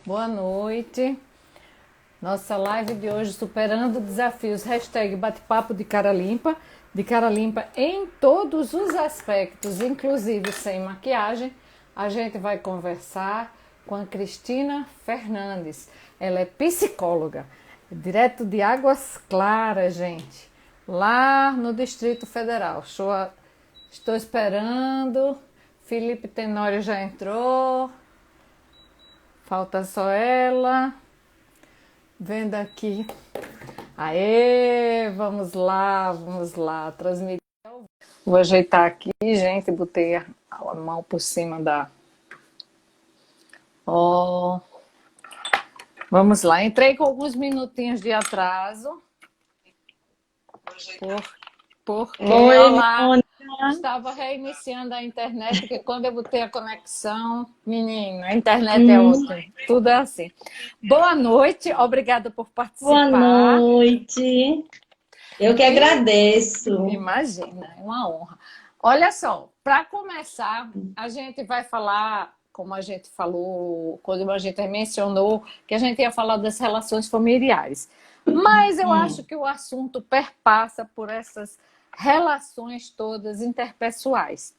Boa noite. Nossa live de hoje superando desafios. Hashtag bate-papo de cara limpa em todos os aspectos, inclusive sem maquiagem. A gente vai conversar com a Cristina Fernandes. Ela é psicóloga, direto de Águas Claras, gente, lá no Distrito Federal. Estou esperando. Felipe Tenório já entrou. Falta só ela. Vendo aqui. Aê, vamos lá. Transmitir. Vou ajeitar aqui, gente. Botei a mão por cima da. Ó. Vamos lá. Entrei com alguns minutinhos de atraso. Porque, Oi, olá, Mônica. estava reiniciando a internet, porque quando eu botei a conexão, menino, a internet é outra, tudo é assim. Boa noite, obrigada por Boa participar. noite. Eu que E agradeço. imagina, é uma honra. Olha só, para começar, a gente vai falar, como a gente falou, quando a gente mencionou, que a gente ia falar das relações familiares. Mas eu acho que o assunto perpassa por essas relações todas interpessoais.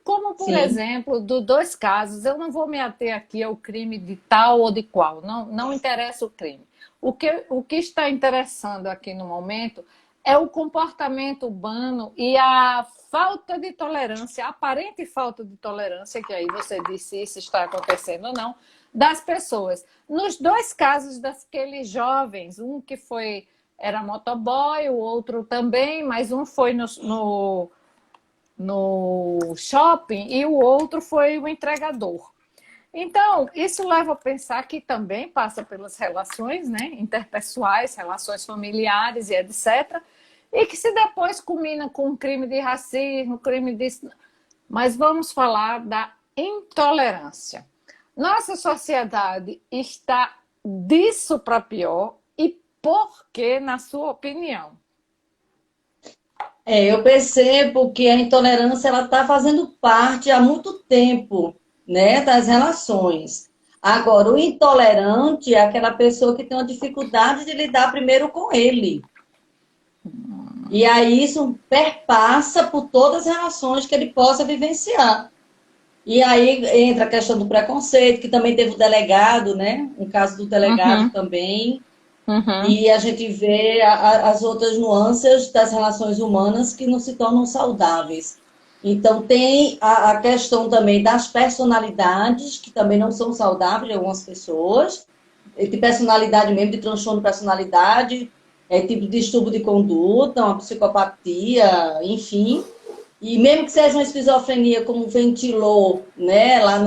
Como, por Sim, exemplo, dos dois casos, eu não vou me ater aqui ao crime de tal ou de qual, não interessa o crime. O que está interessando aqui no momento é o comportamento humano e a falta de tolerância, a aparente falta de tolerância, que aí você disse se isso está acontecendo ou não, das pessoas. Nos dois casos daqueles jovens, um que era motoboy, o outro também, mas um foi no shopping e o outro foi o entregador. Então, isso leva a pensar que também passa pelas relações, né, interpessoais, relações familiares e etc. E que se depois culmina com um crime de racismo, crime de... Mas vamos falar da intolerância. Nossa sociedade está disso para pior e por que, na sua opinião? eu percebo que a intolerância ela está fazendo parte há muito tempo, né, das relações. Agora, o intolerante é aquela pessoa que tem uma dificuldade de lidar primeiro com ele. E aí isso perpassa por todas as relações que ele possa vivenciar. E aí entra a questão do preconceito, que também teve o delegado, né? Um caso do delegado Uhum, também. uhum. E a gente vê as outras nuances das relações humanas que não se tornam saudáveis. Então, tem a questão também das personalidades, que também não são saudáveis de algumas pessoas, de personalidade mesmo, de transtorno de personalidade, tipo de distúrbio de conduta, uma psicopatia, enfim. E mesmo que seja uma esquizofrenia, como ventilou, né, lá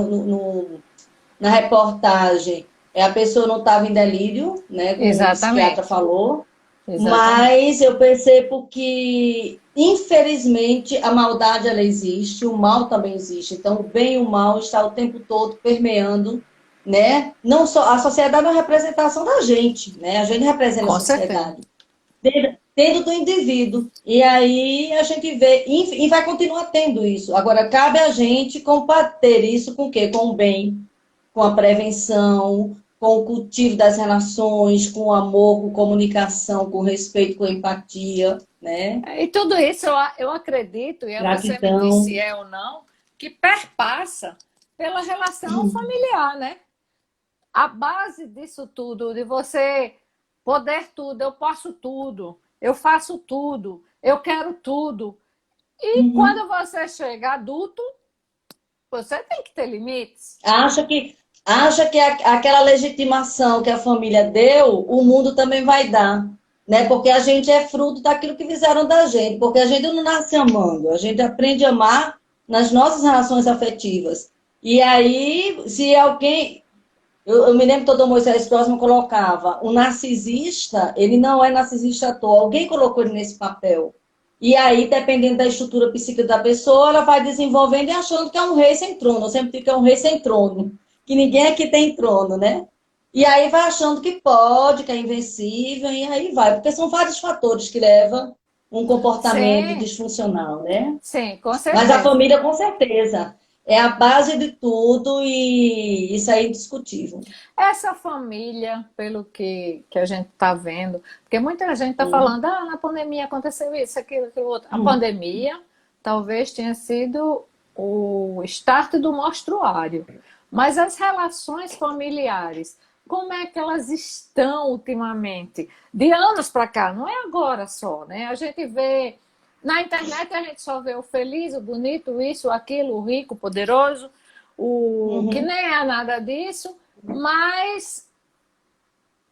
na reportagem, a pessoa não estava em delírio, né, como o psiquiatra Exatamente, falou, exatamente. mas eu percebo que, infelizmente, a maldade ela existe, o mal também existe. Então, o bem e o mal está o tempo todo permeando, né? Não só a sociedade é uma representação da gente, né? A gente representa a Com certeza. sociedade dentro do indivíduo. E aí a gente vê, e vai continuar tendo isso. Agora, cabe a gente combater isso com o quê? Com o bem, com a prevenção, com o cultivo das relações, com o amor, com comunicação, com respeito, com empatia, né? E tudo isso eu acredito, e aí você me disse Gratidão. é ou não, que perpassa pela relação familiar, né? A base disso tudo, de você poder tudo, eu posso tudo, eu faço tudo, eu quero tudo. E Uhum. quando você chega adulto, você tem que ter limites. Acha que aquela legitimação que a família deu, o mundo também vai dar, né? Porque a gente é fruto daquilo que fizeram da gente, porque a gente não nasce amando, a gente aprende a amar nas nossas relações afetivas. E aí, se alguém, eu me lembro que todo Moisés próximo colocava, o narcisista, ele não é narcisista à toa, alguém colocou ele nesse papel. E aí, dependendo da estrutura psíquica da pessoa, ela vai desenvolvendo e achando que é um rei sem trono. Eu sempre digo que é um rei sem trono, que ninguém aqui tem trono, né? E aí vai achando que pode, que é invencível, e aí vai. Porque são vários fatores que levam um comportamento Sim, disfuncional, né? sim, com Mas a certeza. família, com certeza. é a base de tudo e isso é indiscutível. Essa família, pelo que a gente está vendo, porque muita gente está Hum, falando, na pandemia aconteceu isso, aquilo, outro. A hum, pandemia talvez tenha sido o start do mostruário. Mas as relações familiares, como é que elas estão ultimamente? De anos para cá, não é agora só, né? A gente vê na internet, a gente só vê o feliz, o bonito, isso, aquilo, o rico, o poderoso, o que uhum. nem é nada disso, mas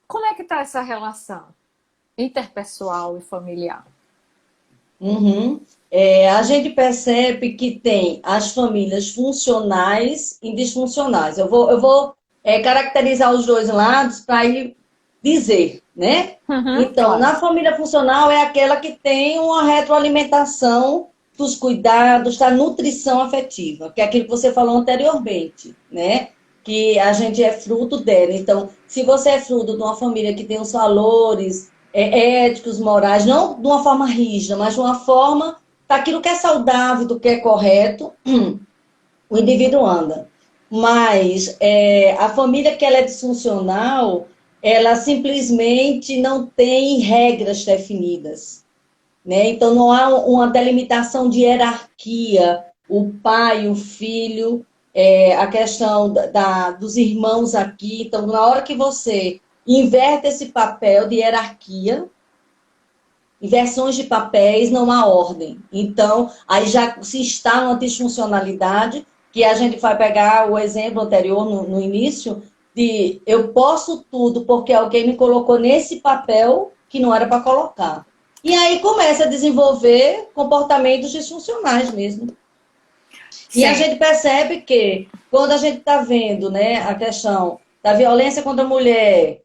como é que está essa relação interpessoal e familiar? Uhum. A gente percebe que tem as famílias funcionais e disfuncionais. Eu vou caracterizar os dois lados para ir dizer, né? Uhum, Então, claro. na família funcional é aquela que tem uma retroalimentação dos cuidados, da nutrição afetiva, que é aquilo que você falou anteriormente, né? Que a gente é fruto dela. Então, se você é fruto de uma família que tem os valores éticos, morais, não de uma forma rígida, mas de uma forma daquilo que é saudável, do que é correto, o indivíduo anda. Mas a família que ela é disfuncional, ela simplesmente não tem regras definidas, né? Então não há uma delimitação de hierarquia, o pai, o filho, a questão dos irmãos aqui. Então, na hora que você inverte esse papel de hierarquia, inversões de papéis, não há ordem. Então, aí já se está numa disfuncionalidade, que a gente vai pegar o exemplo anterior no início, de eu posso tudo porque alguém me colocou nesse papel que não era para colocar. E aí começa a desenvolver comportamentos disfuncionais mesmo. E a Sim. gente percebe que, quando a gente está vendo, né, a questão da violência contra a mulher,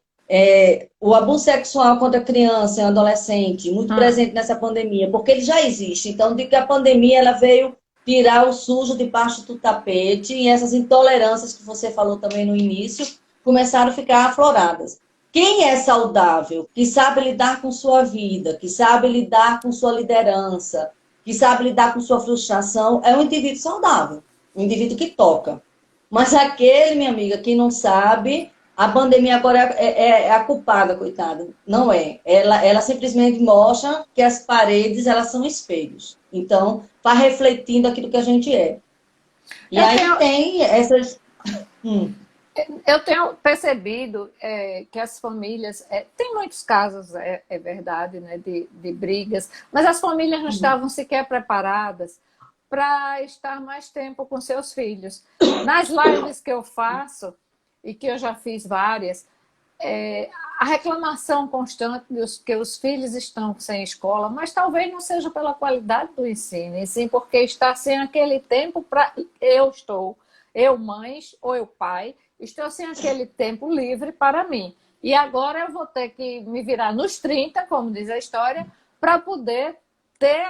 o abuso sexual contra a criança e adolescente, muito Hum. presente nessa pandemia, porque ele já existe. Então, de que a pandemia ela veio tirar o sujo debaixo do tapete e essas intolerâncias que você falou também no início começaram a ficar afloradas. Quem é saudável, que sabe lidar com sua vida, que sabe lidar com sua liderança, que sabe lidar com sua frustração, é um indivíduo saudável, um indivíduo que toca. Mas aquele, minha amiga, que não sabe, a pandemia agora é a culpada, coitada. Não é. Ela simplesmente mostra que as paredes, elas são espelhos. Então, está refletindo aquilo que a gente é. E Eu aí tenho, tem essas... eu tenho percebido que as famílias, tem muitos casos, é verdade, né, de brigas, mas as famílias não estavam sequer preparadas para estar mais tempo com seus filhos. Nas lives que eu faço, e que eu já fiz várias, é, a reclamação constante dos que os filhos estão sem escola, mas talvez não seja pela qualidade do ensino, e sim porque está sem aquele tempo para eu mãe ou eu pai, estou sem aquele tempo livre para mim. E agora eu vou ter que me virar nos 30, como diz a história, para poder ter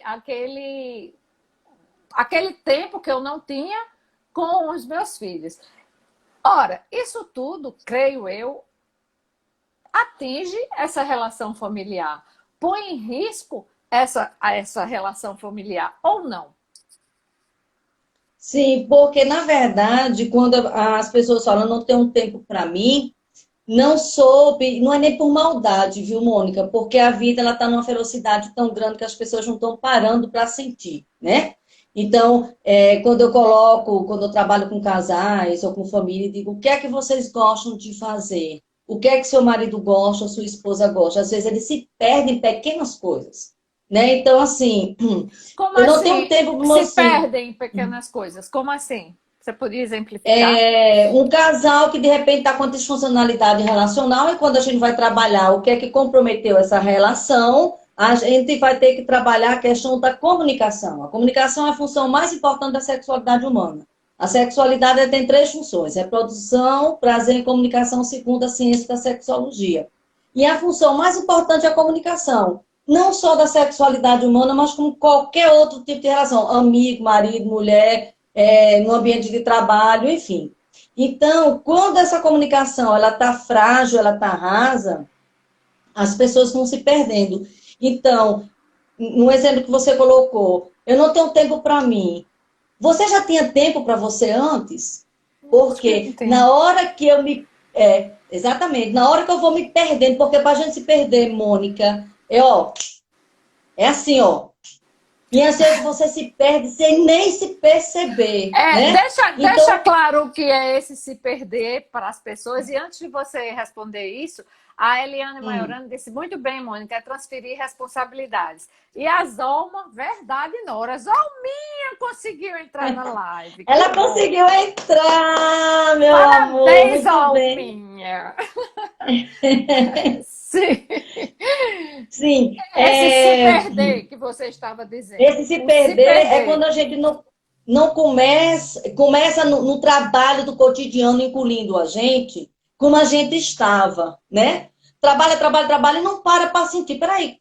aquele tempo que eu não tinha com os meus filhos. Ora, isso tudo, creio eu, atinge essa relação familiar, põe em risco essa relação familiar ou não? Sim, porque, na verdade, quando as pessoas falam não tenho tempo para mim, não soube, não é nem por maldade, viu, Mônica? Porque a vida ela está numa velocidade tão grande que as pessoas não estão parando para sentir, né? Então, quando eu trabalho com casais ou com família, digo, o que é que vocês gostam de fazer? O que é que seu marido gosta ou sua esposa gosta? Às vezes eles se perdem em pequenas coisas, né? Então, assim, Como eu não tenho assim tempo para se assim, perdem em pequenas coisas? Como assim? Você poderia exemplificar? um casal que de repente está com disfuncionalidade relacional e quando a gente vai trabalhar o que é que comprometeu essa relação, a gente vai ter que trabalhar a questão da comunicação. A comunicação é a função mais importante da sexualidade humana. A sexualidade tem três funções: reprodução, prazer e comunicação, segundo a ciência da sexologia. E a função mais importante é a comunicação. Não só da sexualidade humana, mas com qualquer outro tipo de relação. Amigo, marido, mulher, no ambiente de trabalho, enfim. Então, quando essa comunicação ela está frágil, ela está rasa, as pessoas vão se perdendo. Então, no exemplo que você colocou, eu não tenho tempo para mim. Você já tinha tempo para você antes? Porque Tem. na hora que eu me. Exatamente, na hora que eu vou me perdendo, porque para a gente se perder, Mônica, é assim, ó. E às vezes você se perde sem nem se perceber, né? Deixa Então, claro o que é esse se perder para as pessoas. E antes de você responder isso, a Eliane hum, Maiorano disse muito bem, Mônica, é transferir responsabilidades. E a Zolma, verdade, Nora, Zolminha conseguiu entrar na live. Que ela bom. conseguiu entrar, meu amor, Parabéns, muito bem. Zolminha. Sim. Sim, Esse se perder que você estava dizendo. esse se O se perder é quando perder. a gente não começa no trabalho do cotidiano engolindo a gente como a gente estava, né? Trabalha, trabalha, trabalha e não para sentir. Peraí,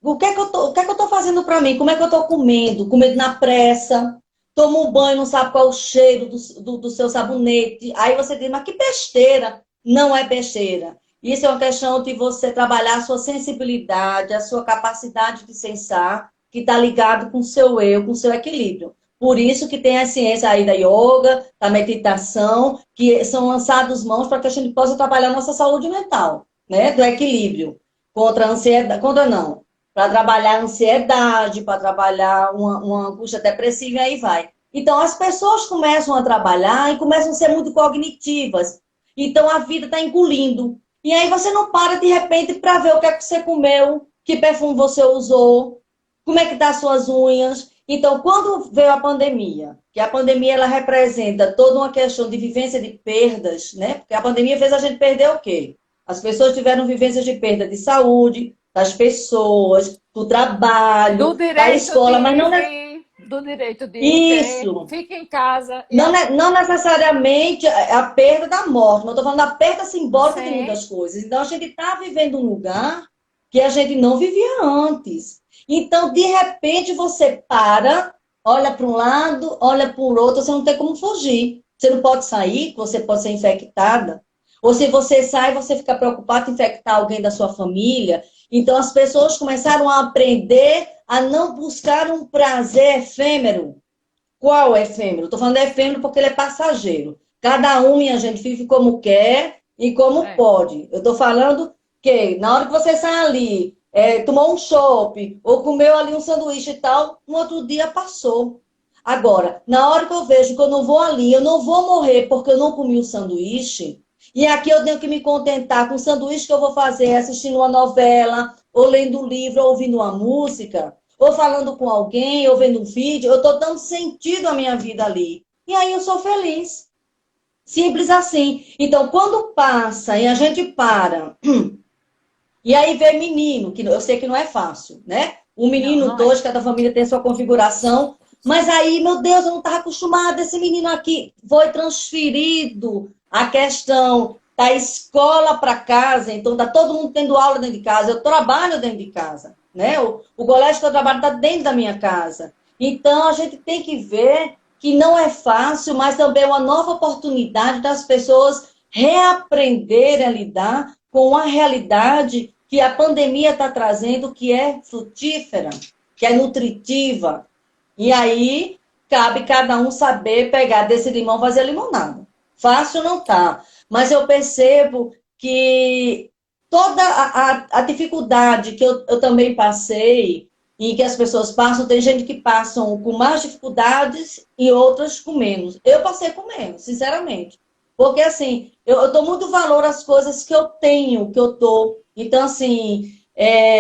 o que é que eu tô fazendo para mim? Como é que eu tô comendo? Comendo na pressa, toma um banho, não sabe qual é o cheiro do seu sabonete. Aí você diz, mas que besteira. Não é besteira. Isso é uma questão de você trabalhar a sua sensibilidade, a sua capacidade de sensar, que está ligado com o seu eu, com o seu equilíbrio. Por isso que tem a ciência aí da yoga, da meditação, que são lançados mãos para que a gente possa trabalhar a nossa saúde mental, né? Do equilíbrio. Contra a ansiedade, contra não, para trabalhar a ansiedade, para trabalhar uma angústia depressiva, e aí vai. Então, as pessoas começam a trabalhar e começam a ser muito cognitivas. Então, a vida está engolindo. E aí você não para, de repente, para ver o que é que você comeu, que perfume você usou, como é que estão as suas unhas. Então, quando veio a pandemia, que a pandemia ela representa toda uma questão de vivência de perdas, né? Porque a pandemia fez a gente perder o quê? As pessoas tiveram vivências de perda de saúde, das pessoas, do Do trabalho, da direito de escola, mas não é ir, do direito de ir ver, isso. fica em casa e Não, não necessariamente a perda da morte, mas estou falando da perda simbólica de sim, muitas coisas. Então, a gente está vivendo um lugar que a gente não vivia antes. Então, de repente, você para, olha para um lado, olha para o outro, você não tem como fugir. Você não pode sair, você pode ser infectada. Ou se você sai, você fica preocupado em infectar alguém da sua família. Então, as pessoas começaram a aprender a não buscar um prazer efêmero. Qual efêmero? Estou falando efêmero porque ele é passageiro. Cada um, minha gente, vive como quer e como é. pode. Eu estou falando que na hora que você sai ali, tomou um chopp ou comeu ali um sanduíche e tal, um outro dia passou. Agora, na hora que eu vejo que eu não vou ali, eu não vou morrer porque eu não comi o sanduíche, e aqui eu tenho que me contentar com o sanduíche que eu vou fazer assistindo uma novela, ou lendo um livro, ou ouvindo uma música, ou falando com alguém, ou vendo um vídeo, eu estou dando sentido à minha vida ali. E aí eu sou feliz. Simples assim. Então, quando passa e a gente para, e aí vê menino, que eu sei que não é fácil, né? Um Não, menino, não é. dois, cada família tem sua configuração, mas aí, meu Deus, eu não estava acostumada, esse menino aqui foi transferido a questão da escola para casa, então tá todo mundo tendo aula dentro de casa, eu trabalho dentro de casa, né? O colégio que eu trabalho está dentro da minha casa. Então, a gente tem que ver que não é fácil, mas também é uma nova oportunidade das pessoas reaprenderem a lidar com a realidade que a pandemia está trazendo, que é frutífera, que é nutritiva. E aí, cabe cada um saber pegar desse limão e fazer limonada. Fácil não tá. Mas eu percebo que toda a dificuldade que eu também passei, e que as pessoas passam, tem gente que passam com mais dificuldades e outras com menos. Eu passei com menos, sinceramente. Porque, assim, eu dou muito valor às coisas que eu tenho, que eu tô. Então, assim,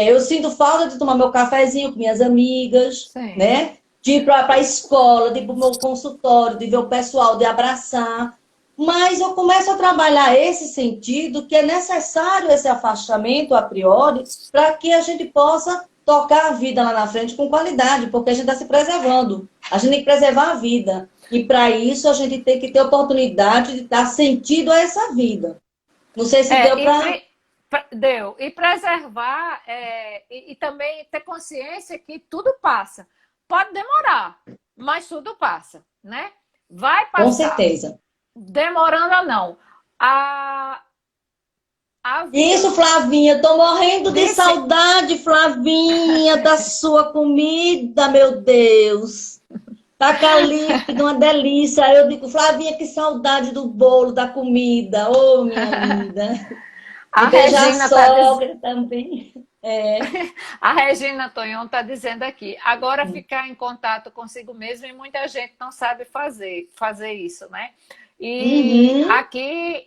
eu sinto falta de tomar meu cafezinho com minhas amigas, Sim. né? De ir para a escola, de ir para o meu consultório, de ver o pessoal, de abraçar. Mas eu começo a trabalhar esse sentido que é necessário esse afastamento a priori para que a gente possa tocar a vida lá na frente com qualidade, porque a gente está se preservando. A gente tem que preservar a vida. E para isso a gente tem que ter oportunidade de dar sentido a essa vida. Não sei se deu É, para. deu. E preservar e também ter consciência que tudo passa. Pode demorar, mas tudo passa, né? Vai Com passar. certeza. Demorando ou não. A, a Isso, vida Flavinha, tô morrendo de disse. saudade, Flavinha, da sua comida, meu Deus. taca líquido, uma delícia. Aí eu digo, Flavinha, que saudade do bolo, da comida. Ô, minha linda. E A beijar a Regina está sogra também. É. A Regina Tonhon está dizendo aqui, agora ficar em contato consigo mesmo e muita gente não sabe fazer isso, né? E Uhum. aqui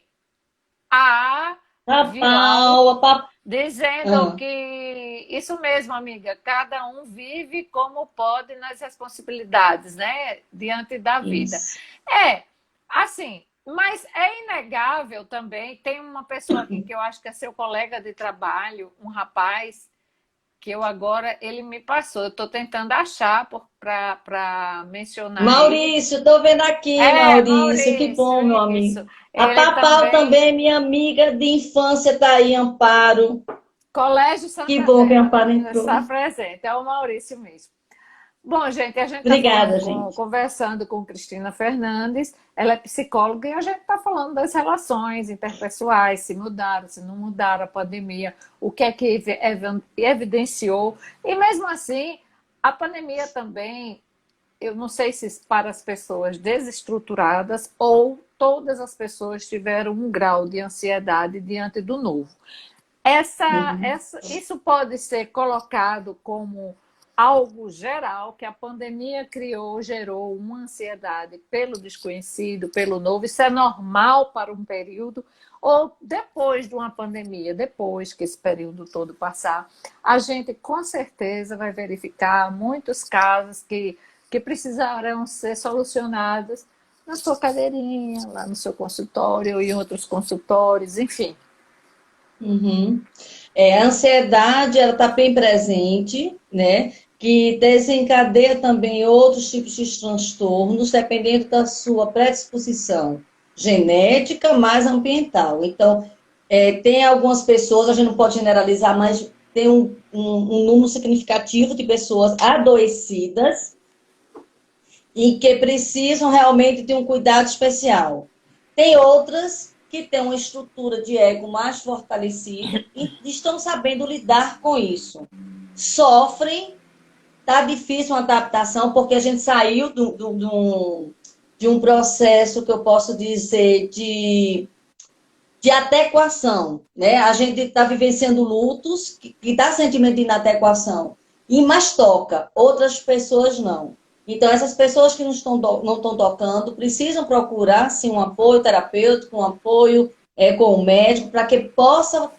a A Vilau Paula, dizendo ah, que isso mesmo, amiga, cada um vive como pode nas responsabilidades, né? Diante da vida. isso. É, assim, mas é inegável também. Tem uma pessoa aqui que eu acho que é seu colega de trabalho, um rapaz que eu agora ele me passou. Eu estou tentando achar para mencionar ele. Maurício, estou vendo aqui, É, Maurício. Que Maurício, bom, meu amigo. isso. A Ele Papal também, também, minha amiga de infância, está aí, Amparo. Colégio Que Santa bom que a Vera, Amparo entrou. está presente. É o Maurício mesmo. Bom, gente, a gente está Obrigada, falando gente. conversando com Cristina Fernandes, ela é psicóloga e a gente está falando das relações interpessoais, se mudaram, se não mudaram a pandemia, o que é que evidenciou. E mesmo assim, a pandemia também, eu não sei se para as pessoas desestruturadas ou todas as pessoas tiveram um grau de ansiedade diante do novo. Uhum. Isso pode ser colocado como algo geral que a pandemia criou, gerou uma ansiedade pelo desconhecido, pelo novo. Isso é normal para um período, ou depois de uma pandemia, depois que esse período todo passar, a gente com certeza vai verificar muitos casos que precisarão ser solucionados na sua cadeirinha, lá no seu consultório ou em outros consultórios, enfim. Uhum. A ansiedade, ela está bem presente, né? Que desencadeia também outros tipos de transtornos, dependendo da sua predisposição genética mais ambiental. Então, tem algumas pessoas, a gente não pode generalizar, mas tem um número significativo de pessoas adoecidas e que precisam realmente de um cuidado especial. Tem outras que têm uma estrutura de ego mais fortalecida e estão sabendo lidar com isso. Sofrem, tá difícil uma adaptação, porque a gente saiu de um processo que eu posso dizer de adequação, né? A gente está vivenciando lutos que dá sentimento de inadequação, e mais toca, outras pessoas não. Então, essas pessoas que não estão tocando precisam procurar, sim, um apoio terapêutico, um apoio com o médico, para que possa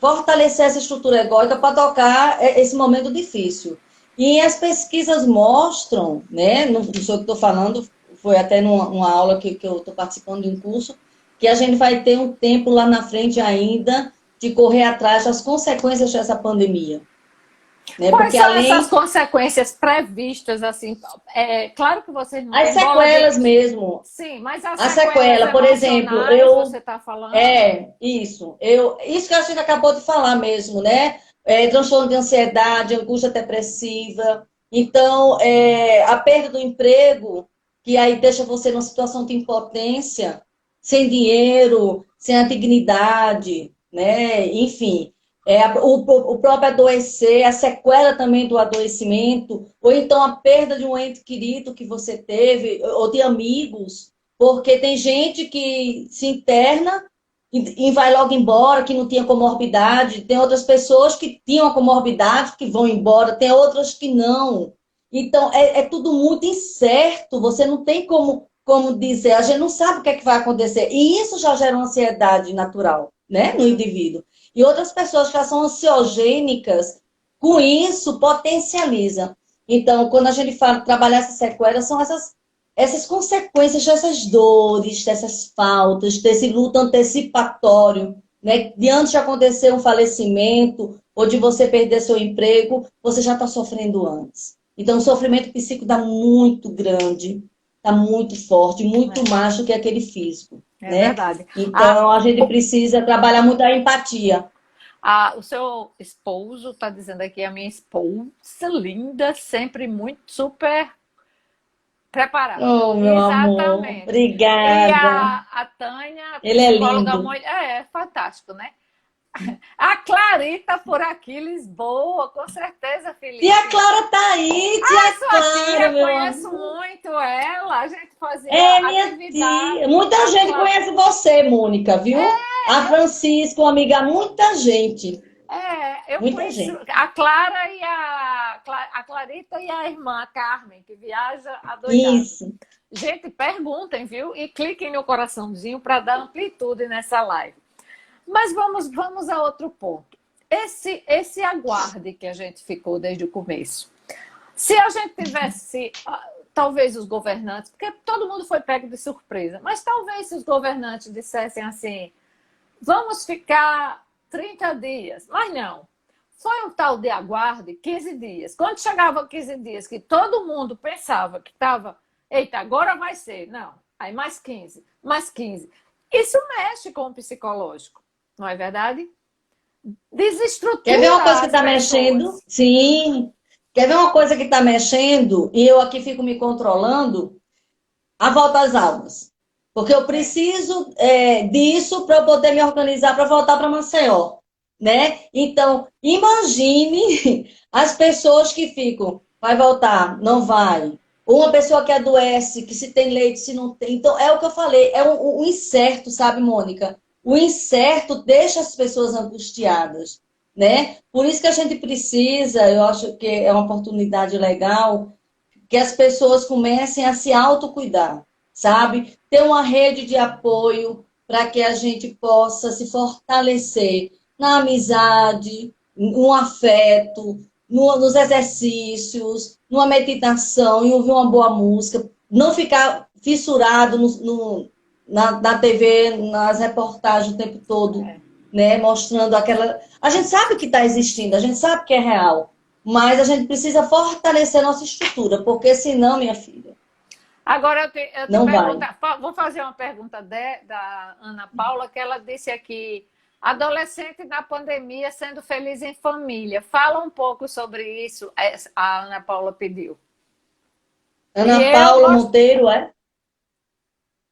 fortalecer essa estrutura egóica para tocar esse momento difícil. E as pesquisas mostram, né, não sou eu que estou falando, foi até numa aula que eu estou participando de um curso, que a gente vai ter um tempo lá na frente ainda de correr atrás das consequências dessa pandemia, né? Quais Porque são essas além consequências previstas, assim? É claro que vocês não as têm bola de... sequelas mesmo, Sim, mas as a sequelas sequela, por exemplo, emocionais, você está falando? isso que a gente acabou de falar mesmo, né? Transtorno de ansiedade, angústia depressiva, então a perda do emprego, que aí deixa você numa situação de impotência, sem dinheiro, sem a dignidade, né? Enfim, o próprio adoecer, a sequela também do adoecimento, ou então a perda de um ente querido que você teve, ou de amigos, porque tem gente que se interna e vai logo embora, que não tinha comorbidade, tem outras pessoas que tinham a comorbidade que vão embora, tem outras que não. Então, tudo muito incerto, você não tem como dizer, a gente não sabe o que é que vai acontecer. E isso já gera uma ansiedade natural, né, no indivíduo. E outras pessoas que já são ansiogênicas, com isso, potencializa. Então, quando a gente fala trabalhar essas sequelas, são essas consequências dessas dores, dessas faltas, desse luto antecipatório, né? Diante de acontecer um falecimento ou de você perder seu emprego, você já está sofrendo antes. Então, o sofrimento psíquico está muito grande, está muito forte, muito mais do que aquele físico, É né? verdade. Então, a gente precisa trabalhar muito a empatia. O seu esposo está dizendo aqui, a minha esposa, linda, sempre muito super preparada. Oh, meu amor, Exatamente. E obrigada. a Tânia, Ele é psicóloga, lindo. é fantástico, né? A Clarita por aqui, Lisboa, com certeza, Tia Felipe. Clara tá aí, tia Sua Clara, tia, meu conheço amor. muito ela. A gente fazia É, minha tia. atividade. Muita gente conhece você, Mônica, viu? A Eu, Francisca, uma amiga, muita gente. eu Muita conheço gente. a Clara e a Clarita e a irmã Carmen, que viaja adoidado. Isso. Gente, perguntem, viu? E cliquem no coraçãozinho para dar amplitude nessa live. Mas vamos a outro ponto. Esse aguarde que a gente ficou desde o começo. Se a gente tivesse, talvez os governantes, porque todo mundo foi pego de surpresa, mas talvez se os governantes dissessem assim, vamos ficar 30 dias, mas não. Foi um tal de aguarde 15 dias. Quando chegava 15 dias, que todo mundo pensava que estava, eita, agora vai ser. Não, aí mais 15, mais 15. Isso mexe com o psicológico, não é verdade? Quer ver uma coisa Desestrutura que as está mexendo? pessoas. Sim. Quer ver uma coisa que está mexendo e eu aqui fico me controlando? A volta às aulas. Porque eu É. preciso disso para eu poder me organizar para voltar para Maceió, né? Então, imagine as pessoas que ficam, vai voltar, não vai. Ou uma pessoa que adoece, que se tem leite, se não tem. Então, é o que eu falei, é um incerto, sabe, Mônica? O incerto deixa as pessoas angustiadas, né? Por isso que a gente precisa, eu acho que é uma oportunidade legal, que as pessoas comecem a se autocuidar, sabe? Ter uma rede de apoio para que a gente possa se fortalecer na amizade, no afeto, nos exercícios, numa meditação, em ouvir uma boa música, não ficar fissurado na TV, nas reportagens o tempo todo, É. né? Mostrando aquela. A gente sabe que está existindo, a gente sabe que é real, mas a gente precisa fortalecer nossa estrutura, porque senão, minha filha, Agora eu te não vai. pergunto, vou fazer uma pergunta da Ana Paula, que ela disse aqui, adolescente na pandemia sendo feliz em família. Fala um pouco sobre isso, a Ana Paula pediu. E Ana eu Paula gosto, Monteiro, é?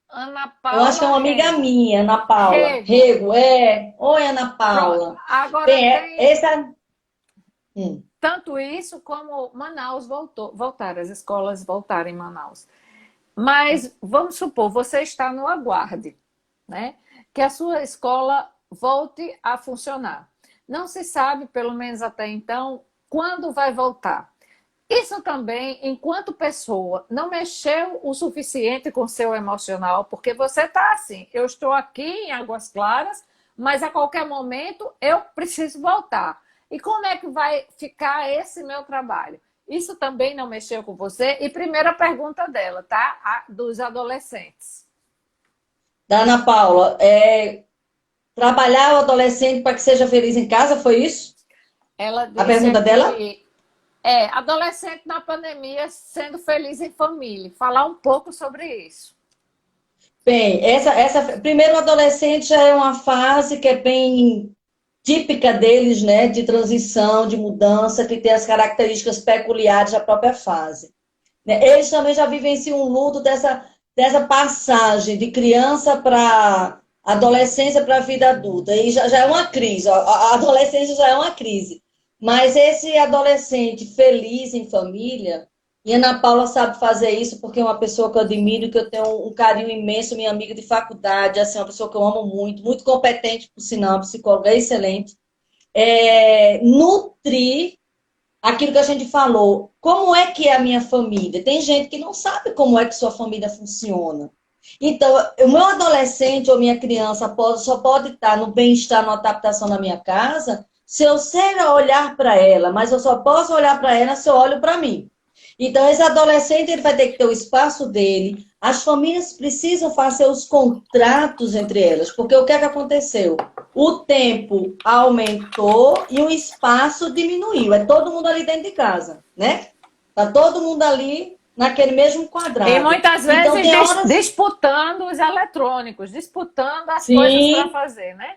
Ana Eu acho que é Paula uma amiga Rego. minha, Ana Paula. Rego, Rego, é. Oi, Ana pronto. Paula. Agora Bem, tem essa. Hum. tanto isso como Manaus voltar, as escolas voltaram em Manaus. Mas vamos supor, você está no aguarde, né? Que a sua escola volte a funcionar. Não se sabe, pelo menos até então, quando vai voltar. Isso também, enquanto pessoa, não mexeu o suficiente com o seu emocional, porque você está assim, eu estou aqui em Águas Claras, mas a qualquer momento eu preciso voltar. E como é que vai ficar esse meu trabalho? Isso também não mexeu com você? E primeira pergunta dela, tá? Dos adolescentes. Da Ana Paula, trabalhar o adolescente para que seja feliz em casa, foi isso? Ela A disse pergunta dela? aqui, adolescente na pandemia sendo feliz em família. Falar um pouco sobre isso. Bem, primeiro, o adolescente já é uma fase que é bem típica deles, né, de transição, de mudança, que tem as características peculiares da própria fase, né? Eles também já vivenciam um luto dessa passagem de criança para adolescência para a vida adulta. E já é uma crise, a adolescência já é uma crise. Mas esse adolescente feliz em família, e Ana Paula sabe fazer isso porque é uma pessoa que eu admiro, que eu tenho um carinho imenso, minha amiga de faculdade, assim, uma pessoa que eu amo muito, muito competente, por sinal, psicóloga excelente. Nutrir aquilo que a gente falou. Como é que é a minha família? Tem gente que não sabe como é que sua família funciona. Então, o meu adolescente ou minha criança só pode estar no bem-estar, na adaptação na minha casa, se eu sei olhar para ela, mas eu só posso olhar para ela se eu olho para mim. Então, esse adolescente ele vai ter que ter o espaço dele. As famílias precisam fazer os contratos entre elas, porque o que é que aconteceu? O tempo aumentou e o espaço diminuiu. É todo mundo ali dentro de casa, né? Tá todo mundo ali naquele mesmo E quadrado. muitas Então vezes tem horas. disputando os eletrônicos, disputando as coisas para Sim, fazer, né?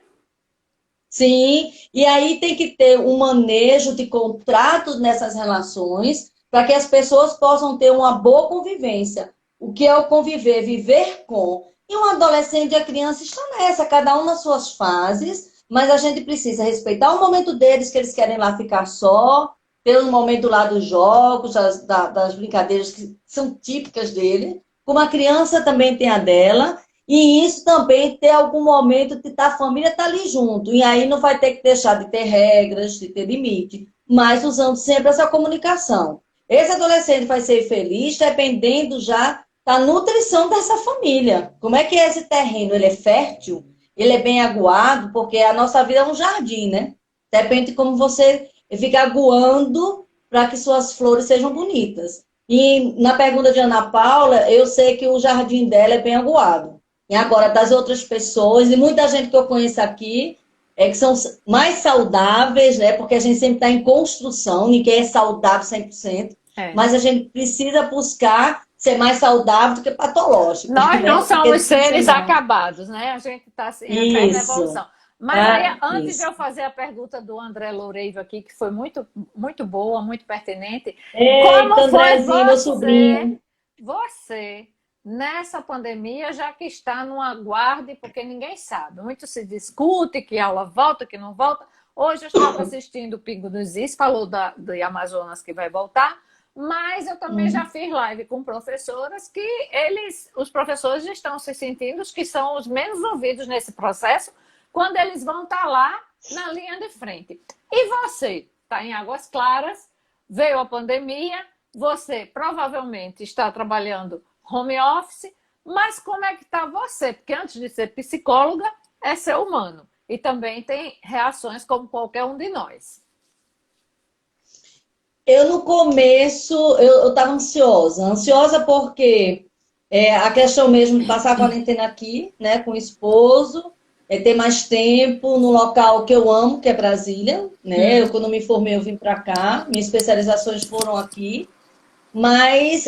sim. E aí tem que ter um manejo de contratos nessas relações para que as pessoas possam ter uma boa convivência. O que é o conviver, viver com. E um adolescente e a criança estão nessa, cada um nas suas fases, mas a gente precisa respeitar o momento deles, que eles querem lá ficar só, ter um momento lá dos jogos, das brincadeiras que são típicas dele, como a criança também tem a dela, e isso também ter algum momento de a família estar ali junto, e aí não vai ter que deixar de ter regras, de ter limite, mas usando sempre essa comunicação. Esse adolescente vai ser feliz dependendo já da nutrição dessa família. Como é que é esse terreno? Ele é fértil? Ele é bem aguado? Porque a nossa vida é um jardim, né? Depende de como você fica aguando para que suas flores sejam bonitas. E na pergunta de Ana Paula, eu sei que o jardim dela é bem aguado. E agora, das outras pessoas, e muita gente que eu conheço aqui, que são mais saudáveis, né? Porque a gente sempre está em construção, ninguém é saudável 100%, mas a gente precisa buscar ser mais saudável do que patológico. Nós né? não somos seres Não. acabados, né? A gente está entrando na evolução. Mas aí, antes isso. de eu fazer a pergunta do André Loureiro aqui, que foi muito, muito boa, muito pertinente, Eita, como foi Andrezinho, meu sobrinho. você, nessa pandemia, já que está no aguarde, porque ninguém sabe, muito se discute que a aula volta, que não volta. Hoje eu estava assistindo o Pingo dos Is, falou do Amazonas que vai voltar, mas eu também já fiz live com professoras que os professores estão se sentindo os que são os menos ouvidos nesse processo, quando eles vão estar lá na linha de frente. E você está em Águas Claras, veio a pandemia, você provavelmente está trabalhando home office, mas como é que está você? Porque antes de ser psicóloga, é ser humano. E também tem reações como qualquer um de nós. Eu, no começo, eu estava ansiosa. Ansiosa porque a questão mesmo de passar a quarentena aqui, né, com o esposo, ter mais tempo no local que eu amo, que é Brasília, né? Eu, quando me formei, eu vim para cá. Minhas especializações foram aqui. Mas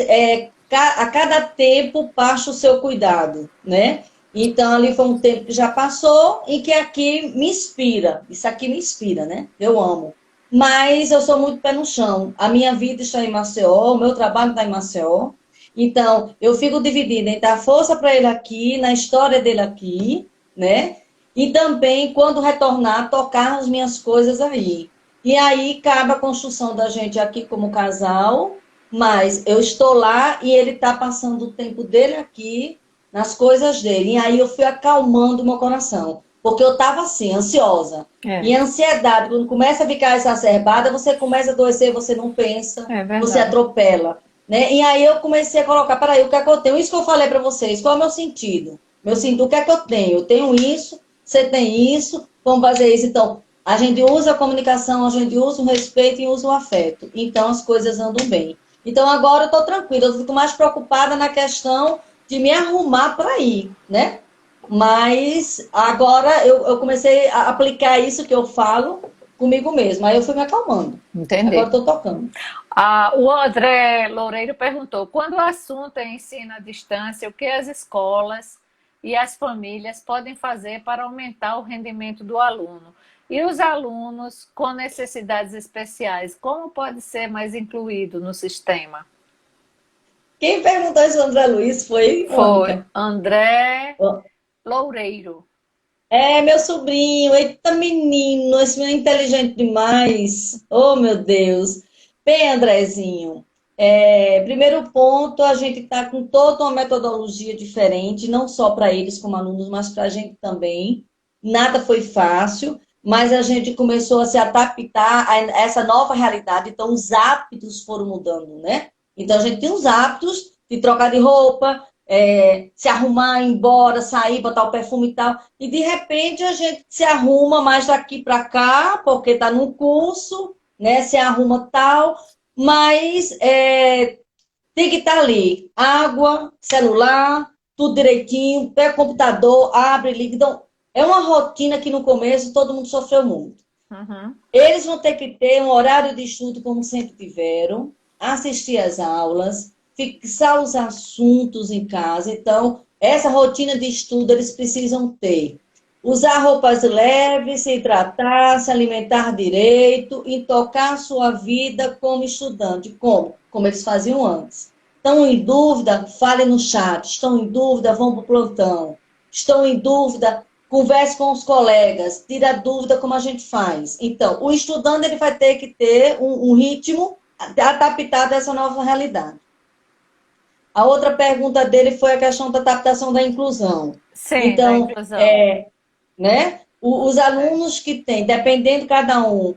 a cada tempo passa o seu cuidado, né? Então, ali foi um tempo que já passou e que aqui me inspira. Isso aqui me inspira, né? Eu amo. Mas eu sou muito pé no chão. A minha vida está em Maceió, o meu trabalho está em Maceió. Então, eu fico dividida entre a força para ele aqui, na história dele aqui, né? E também, quando retornar, tocar as minhas coisas aí. E aí, cabe a construção da gente aqui como casal, mas eu estou lá e ele está passando o tempo dele aqui, nas coisas dele. E aí eu fui acalmando o meu coração. Porque eu estava assim, ansiosa. E a ansiedade, quando começa a ficar exacerbada, você começa a adoecer, você não pensa, você atropela. Né? E aí eu comecei a colocar, peraí, o que é que eu tenho? Isso que eu falei para vocês, qual é o meu sentido? Meu sentido, o que é que eu tenho? Eu tenho isso, você tem isso, vamos fazer isso. Então, a gente usa a comunicação, a gente usa o respeito e usa o afeto. Então, as coisas andam bem. Então, agora eu estou tranquila, eu fico mais preocupada na questão de me arrumar para ir, né? Mas agora eu comecei a aplicar isso que eu falo comigo mesma. Aí eu fui me acalmando. Entendi. Agora estou tocando. O André Loureiro perguntou, quando o assunto é ensino à distância, o que as escolas e as famílias podem fazer para aumentar o rendimento do aluno? E os alunos com necessidades especiais, como pode ser mais incluído no sistema? Quem perguntou isso, André Luiz, foi Foi André Loureiro. Meu sobrinho. Eita, menino, esse menino é inteligente demais. Oh, meu Deus. Bem, Andrezinho, primeiro ponto, a gente está com toda uma metodologia diferente, não só para eles como alunos, mas para a gente também. Nada foi fácil, mas a gente começou a se adaptar a essa nova realidade, então os hábitos foram mudando, né? Então a gente tem os hábitos de trocar de roupa, se arrumar, ir embora, sair, botar o perfume e tal, e de repente a gente se arruma mais daqui para cá, porque está num curso, né? Se arruma tal, mas tem que estar ali, água, celular, tudo direitinho, pega o computador, abre, liga. Então, é uma rotina que no começo todo mundo sofreu muito. Eles vão ter que ter um horário de estudo como sempre tiveram, assistir às aulas, fixar os assuntos em casa. Então, essa rotina de estudo eles precisam ter. Usar roupas leves, se hidratar, se alimentar direito e tocar sua vida como estudante. Como? Como eles faziam antes. Estão em dúvida? Fale no chat. Estão em dúvida? Vão para o plantão. Estão em dúvida? converse com os colegas, tira dúvida como a gente faz. Então, o estudante ele vai ter que ter um ritmo adaptado a essa nova realidade. A outra pergunta dele foi a questão da adaptação da inclusão. Sim, da Então, inclusão. né, os alunos que têm, dependendo cada um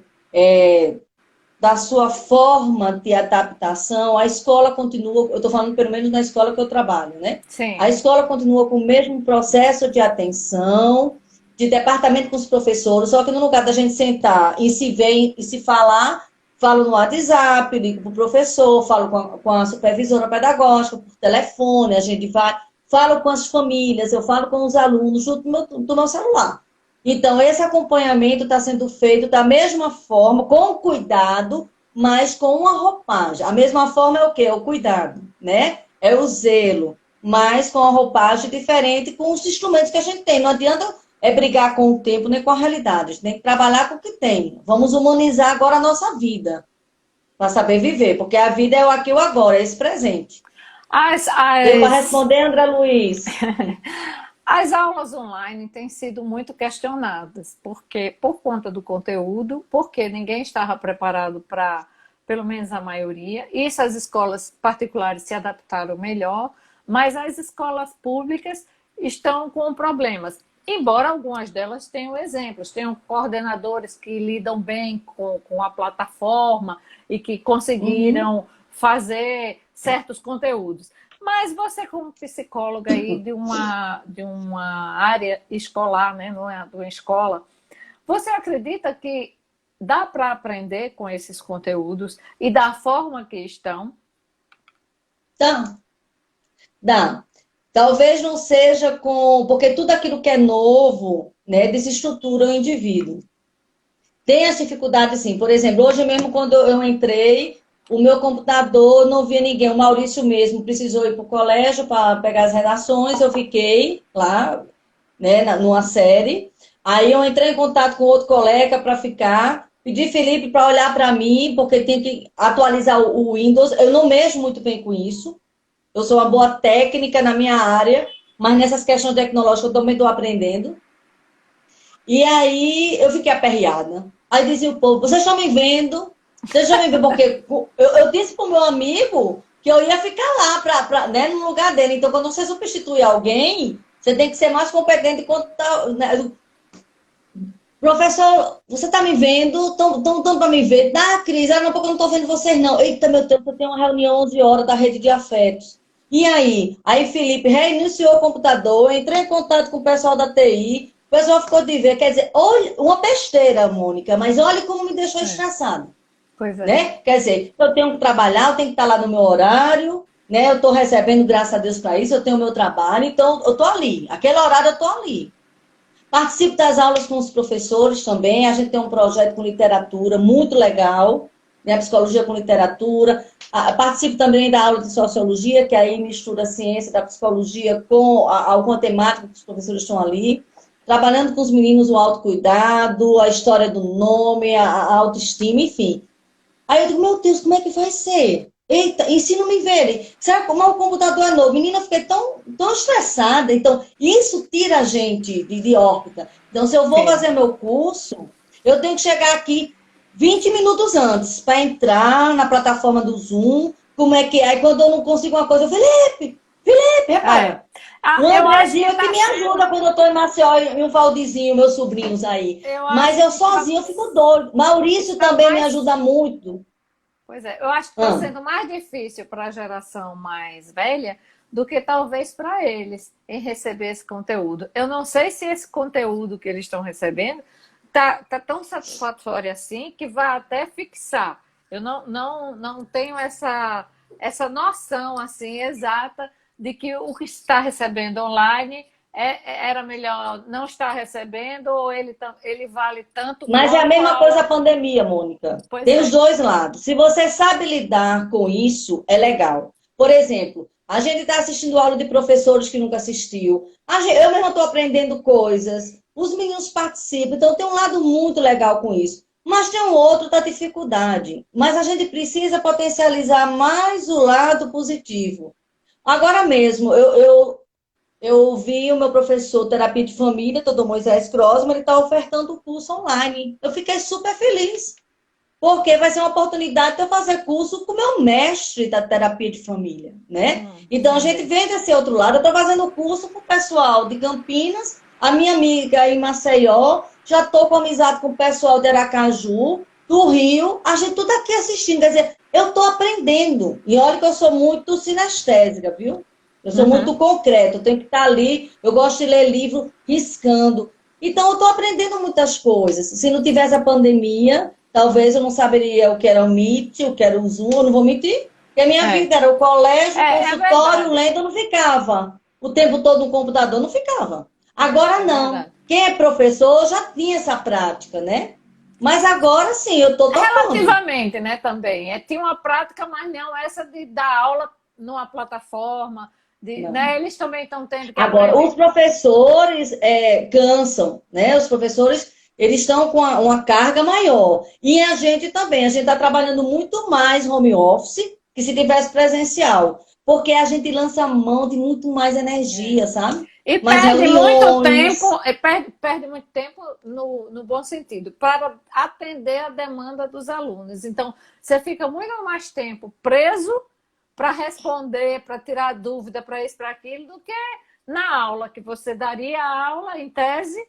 da sua forma de adaptação, a escola continua, eu estou falando pelo menos na escola que eu trabalho, né? Sim. A escola continua com o mesmo processo de atenção, de departamento com os professores, só que no lugar da gente sentar e se ver e se falar, falo no WhatsApp, ligo para o professor, falo com a supervisora pedagógica, por telefone, a gente vai, falo com as famílias, eu falo com os alunos do meu celular. Então, esse acompanhamento está sendo feito da mesma forma, com cuidado, mas com uma roupagem. A mesma forma é o quê? O cuidado, né? É o zelo, mas com a roupagem diferente, com os instrumentos que a gente tem. Não adianta brigar com o tempo nem com a realidade. A gente tem que trabalhar com o que tem. Vamos humanizar agora a nossa vida, para saber viver, porque a vida é o aqui e o agora, é esse presente. Deu para responder, André Luiz? As aulas online têm sido muito questionadas, porque por conta do conteúdo, porque ninguém estava preparado para, pelo menos a maioria. Isso as escolas particulares se adaptaram melhor, mas as escolas públicas estão com problemas. Embora algumas delas tenham exemplos, tenham coordenadores que lidam bem com a plataforma e que conseguiram fazer certos conteúdos. Mas você, como psicóloga aí de uma área escolar, né, não é de uma escola, você acredita que dá para aprender com esses conteúdos e da forma que estão? Dá. Talvez não seja porque tudo aquilo que é novo, né, desestrutura o indivíduo. Tem as dificuldades, sim. Por exemplo, hoje mesmo, quando eu entrei, o meu computador não via ninguém. O Maurício mesmo precisou ir para o colégio para pegar as redações. Eu fiquei lá, né, numa série. Aí eu entrei em contato com outro colega para ficar. Pedi Felipe para olhar para mim, porque tem que atualizar o Windows. Eu não mexo muito bem com isso. Eu sou uma boa técnica na minha área, mas nessas questões tecnológicas eu também estou aprendendo. E aí eu fiquei aperreada. Aí dizia o povo, vocês estão me vendo? Vocês estão me vendo? Porque eu disse para o meu amigo que eu ia ficar lá, né, no lugar dele. Então, quando você substitui alguém, você tem que ser mais competente quanto tá, né? Professor, você está me vendo? Estão para me ver? Dá, Cris, não, porque eu não estou vendo vocês, não. Eita, meu Deus, eu tenho uma reunião 11 horas da rede de afetos. E aí? Aí Felipe reiniciou o computador, entrei em contato com o pessoal da TI, o pessoal ficou de ver. Quer dizer, olha, uma besteira, Mônica, mas olha como me deixou estressada. Pois é. Né? Quer dizer, eu tenho que trabalhar, eu tenho que estar lá no meu horário, né? Eu estou recebendo, graças a Deus, para isso, eu tenho o meu trabalho, então eu estou ali. Aquele horário eu estou ali. Participo das aulas com os professores também. A gente tem um projeto com literatura muito legal, né? Psicologia com literatura. Participo também da aula de sociologia, que aí mistura a ciência da psicologia com alguma temática que os professores estão ali. Trabalhando com os meninos o autocuidado, a história do nome, a autoestima, enfim. Aí eu digo, meu Deus, como é que vai ser? Eita, e se não me verem? Será que o computador é novo? Menina, eu fiquei tão estressada. Então, isso tira a gente de órbita. Então, se eu vou fazer meu curso, eu tenho que chegar aqui 20 minutos antes para entrar na plataforma do Zoom. Como é que é? Aí, quando eu não consigo uma coisa, eu Felipe, repara. O Andrezinho que me ajuda quando eu estou em Maceió e o Valdizinho, meus sobrinhos aí. Mas eu sozinho eu fico doido. Maurício também me ajuda muito. Pois é, eu acho que está sendo mais difícil para a geração mais velha do que talvez para eles em receber esse conteúdo. Eu não sei se esse conteúdo que eles estão recebendo tá tão satisfatório assim que vai até fixar. Eu não tenho essa noção assim exata de que o que está recebendo online era melhor não estar recebendo ou ele vale tanto. Mas é a mesma coisa a pandemia, Mônica. Tem os dois lados. Se você sabe lidar com isso, é legal. Por exemplo, a gente está assistindo aula de professores que nunca assistiu. Eu mesma estou aprendendo coisas. Os meninos participam. Então, tem um lado muito legal com isso. Mas tem um outro da dificuldade. Mas a gente precisa potencializar mais o lado positivo. Agora mesmo, eu ouvi o meu professor terapia de família, Dr. Moisés Crossman, ele está ofertando o curso online. Eu fiquei super feliz, porque vai ser uma oportunidade de eu fazer curso com o meu mestre da terapia de família, né? Então, a gente Entendi. vem desse outro lado. Eu estou fazendo curso com o pessoal de Campinas, a minha amiga em Maceió, já estou com amizade com o pessoal de Aracaju, do Rio, a gente tudo aqui assistindo. Quer dizer, eu estou aprendendo. E olha que eu sou muito sinestésica, viu? Eu sou Uhum. muito concreto, eu tenho que estar ali, eu gosto de ler livro riscando. Então, eu estou aprendendo muitas coisas. Se não tivesse a pandemia, talvez eu não saberia o que era o Meet, o que era o Zoom, eu não vou mentir. Porque a minha É, vida era o colégio, o é consultório, verdade. lendo, eu não ficava. O tempo todo no computador, não ficava. Agora É não. verdade. Quem é professor já tinha essa prática, né? Mas agora sim, eu estou topando. Relativamente, né, também. Tinha uma prática, mas não essa de dar aula numa plataforma. Não. Né, eles também estão tendo que Agora, os aprender. professores cansam, né? Os professores, eles estão com uma carga maior. E a gente também, a gente está trabalhando muito mais home office que se tivesse presencial. Porque a gente lança mão de muito mais É. energia, sabe? E Mais perde muito reuniões. tempo, perde muito tempo no bom sentido, para atender a demanda dos alunos. Então, você fica muito mais tempo preso para responder, para tirar dúvida, para isso, para aquilo, do que na aula, que você daria a aula em tese,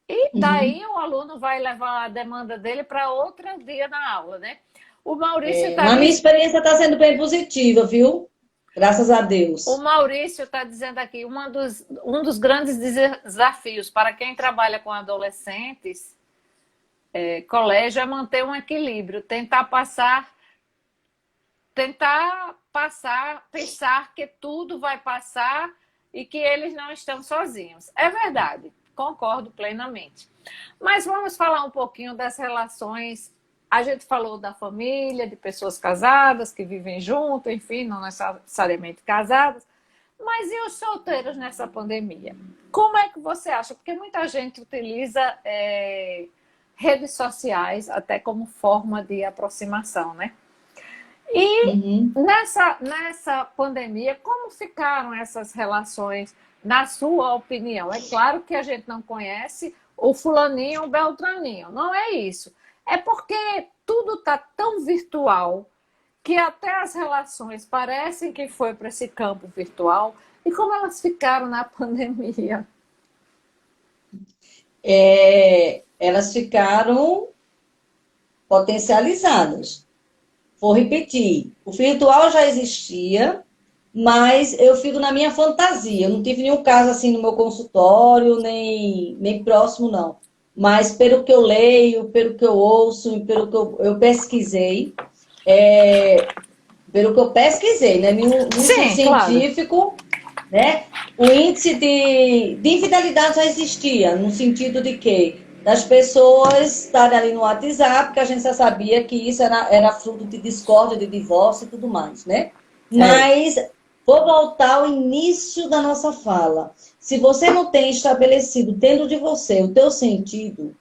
e Uhum. daí o aluno vai levar a demanda dele para outro dia na aula, né? O Maurício está Na minha dizendo. experiência está sendo bem positiva, viu? Graças a O Deus. Maurício está dizendo aqui, um dos grandes desafios para quem trabalha com adolescentes, colégio, é manter um equilíbrio, tentar passar, pensar que tudo vai passar e que eles não estão sozinhos. É verdade, concordo plenamente. Mas vamos falar um pouquinho das relações. A gente falou da família, de pessoas casadas que vivem junto, enfim, não necessariamente casadas. Mas e os solteiros nessa pandemia? Como é que você acha? Porque muita gente utiliza redes sociais até como forma de aproximação, né? E Uhum. nessa pandemia, como ficaram essas relações, na sua opinião? É claro que a gente não conhece o fulaninho, o beltraninho, não é isso. É porque tudo está tão virtual que até as relações parecem que foi para esse campo virtual. E como elas ficaram na pandemia? Elas ficaram potencializadas. Vou repetir, o virtual já existia, mas eu fico na minha fantasia. Eu não tive nenhum caso assim no meu consultório, nem próximo, não. Mas pelo que eu leio, pelo que eu ouço e pelo que eu pesquisei, pelo que eu pesquisei, né? No estudo Sim, claro. científico, né? O índice de infidelidade já existia, no sentido de que das pessoas estarem ali no WhatsApp, que a gente já sabia que isso era fruto de discórdia, de divórcio e tudo mais, né? É. Mas vou voltar ao início da nossa fala. Se você não tem estabelecido dentro de você o teu sentido,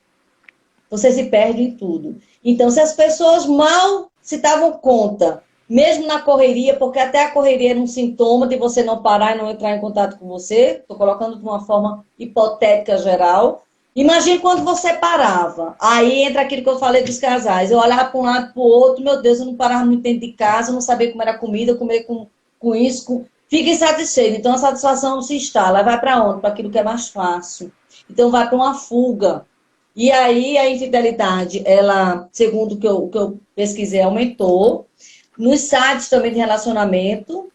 você se perde em tudo. Então, se as pessoas mal se davam conta, mesmo na correria, porque até a correria era um sintoma de você não parar e não entrar em contato com você, estou colocando de uma forma hipotética geral. Imagine quando você parava. Aí entra aquilo que eu falei dos casais. Eu olhava para um lado para o outro, meu Deus, eu não parava muito dentro de casa, eu não sabia como era a comida, comer com isso. Fica insatisfeito. Então a satisfação se instala. Vai para onde? Para aquilo que é mais fácil. Então vai para uma fuga. E aí a infidelidade, ela, segundo o que eu pesquisei, aumentou. Nos sites também de relacionamento.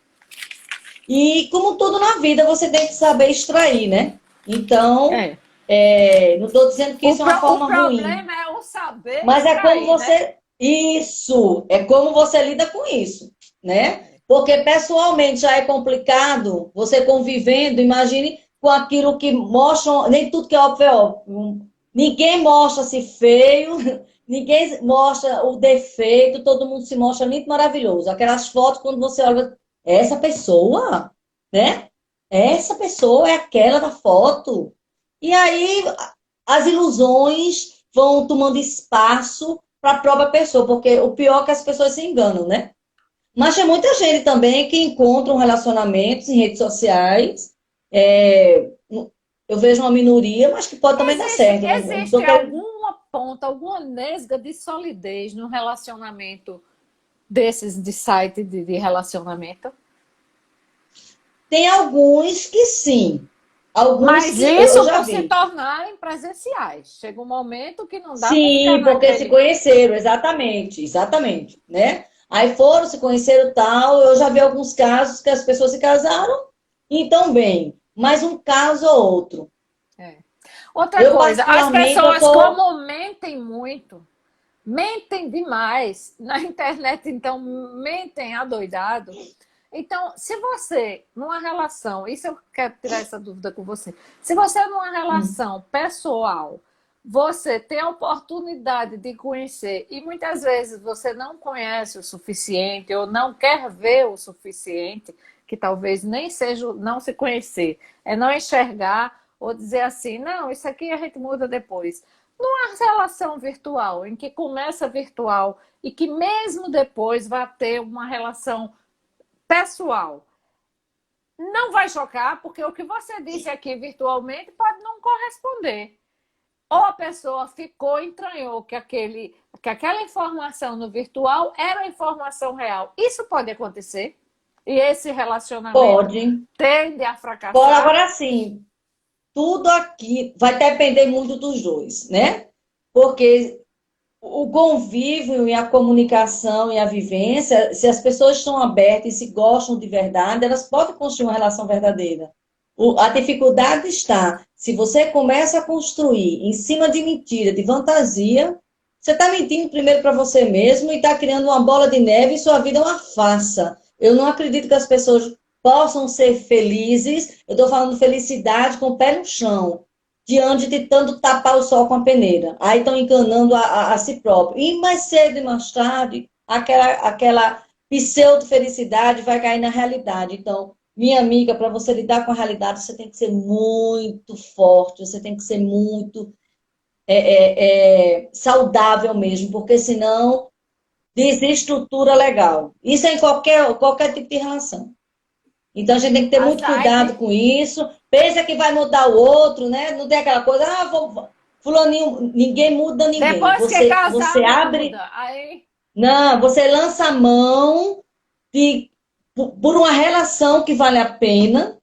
E como tudo na vida, você tem que saber extrair, né? Então, É. não estou dizendo que isso é uma O forma ruim, problema é o saber mas é como extrair, né? você. Isso, é como você lida com isso, né? Porque pessoalmente já é complicado você convivendo, imagine com aquilo que mostram, nem tudo que é óbvio é óbvio. Ninguém mostra-se feio, ninguém mostra o defeito, todo mundo se mostra lindo, maravilhoso. Aquelas fotos, quando você olha, essa pessoa, né? Essa pessoa é aquela da foto. E aí as ilusões vão tomando espaço para a própria pessoa, porque o pior é que as pessoas se enganam, né? Mas tem muita gente também que encontra relacionamentos em redes sociais É, eu vejo uma minoria, mas que pode também dar certo. Não Existe tô querendo... alguma ponta, alguma nesga de solidez no relacionamento desses de site de relacionamento? Tem alguns que sim. Alguns Mas que eu isso já por se vi. tornarem presenciais. Chega um momento que não dá para ficar Sim, porque se naquele. conheceram, exatamente, exatamente, né? Aí foram, se conheceram tal. Eu já vi alguns casos que as pessoas se casaram e estão bem, mas um caso ou outro. É. Outra Eu, coisa, as particularmente, eu pessoas tô. como mentem muito, mentem demais na internet, então mentem adoidado. Então, se você, numa relação, isso eu quero tirar essa dúvida com você, se você numa relação pessoal, você tem a oportunidade de conhecer e muitas vezes você não conhece o suficiente ou não quer ver o suficiente, que talvez nem seja não se conhecer, é não enxergar ou dizer assim, não, isso aqui a gente muda depois. Numa relação virtual, em que começa virtual e que mesmo depois vai ter uma relação pessoal, não vai chocar, porque o que você disse aqui virtualmente pode não corresponder. Ou a pessoa ficou, entranhou que aquela informação no virtual era a informação real. Isso pode acontecer. E esse relacionamento Pode. tende a Pode, fracassar. agora sim. Tudo aqui vai depender muito dos dois, né? Porque o convívio e a comunicação e a vivência, se as pessoas estão abertas e se gostam de verdade, elas podem construir uma relação verdadeira. A dificuldade está, se você começa a construir em cima de mentira, de fantasia, você está mentindo primeiro para você mesmo e está criando uma bola de neve e sua vida é uma farsa. Eu não acredito que as pessoas possam ser felizes, eu estou falando felicidade com o pé no chão, diante de tanto tapar o sol com a peneira. Aí estão enganando a si próprio. E mais cedo e mais tarde, aquela pseudo-felicidade vai cair na realidade. Então, minha amiga, para você lidar com a realidade, você tem que ser muito forte, você tem que ser muito saudável mesmo, porque senão desestrutura legal. Isso é em qualquer tipo de relação. Então a gente tem que ter A muito cuidado Zaide, com isso. Pensa que vai mudar o outro, né? Não tem aquela coisa, fulaninho, ninguém muda ninguém. depois que Você casar, abre, muda. Aí, não, você lança a mão de, por uma relação que vale a pena,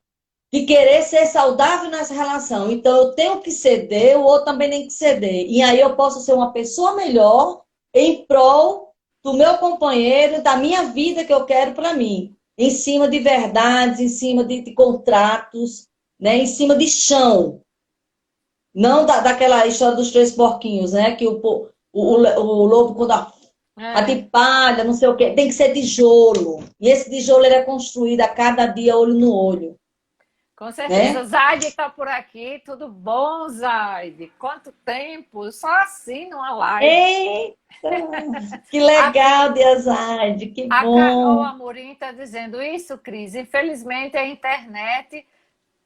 de querer ser saudável nessa relação. Então eu tenho que ceder, o outro também tem que ceder. E aí eu posso ser uma pessoa melhor em prol do meu companheiro, da minha vida que eu quero para mim. Em cima de verdades, em cima de contratos, né? Em cima de chão. Não daquela história dos três porquinhos, né? Que o lobo, quando a de é, palha, não sei o quê, tem que ser tijolo. E esse tijolo ele é construído a cada dia, olho no olho, com certeza. né? Zaide está por aqui. Tudo bom, Zaide? Quanto tempo? Só assim numa live. Eita, que Aqui, legal, Diazade, que a Carol bom. Amorim está dizendo isso, Cris. Infelizmente, a internet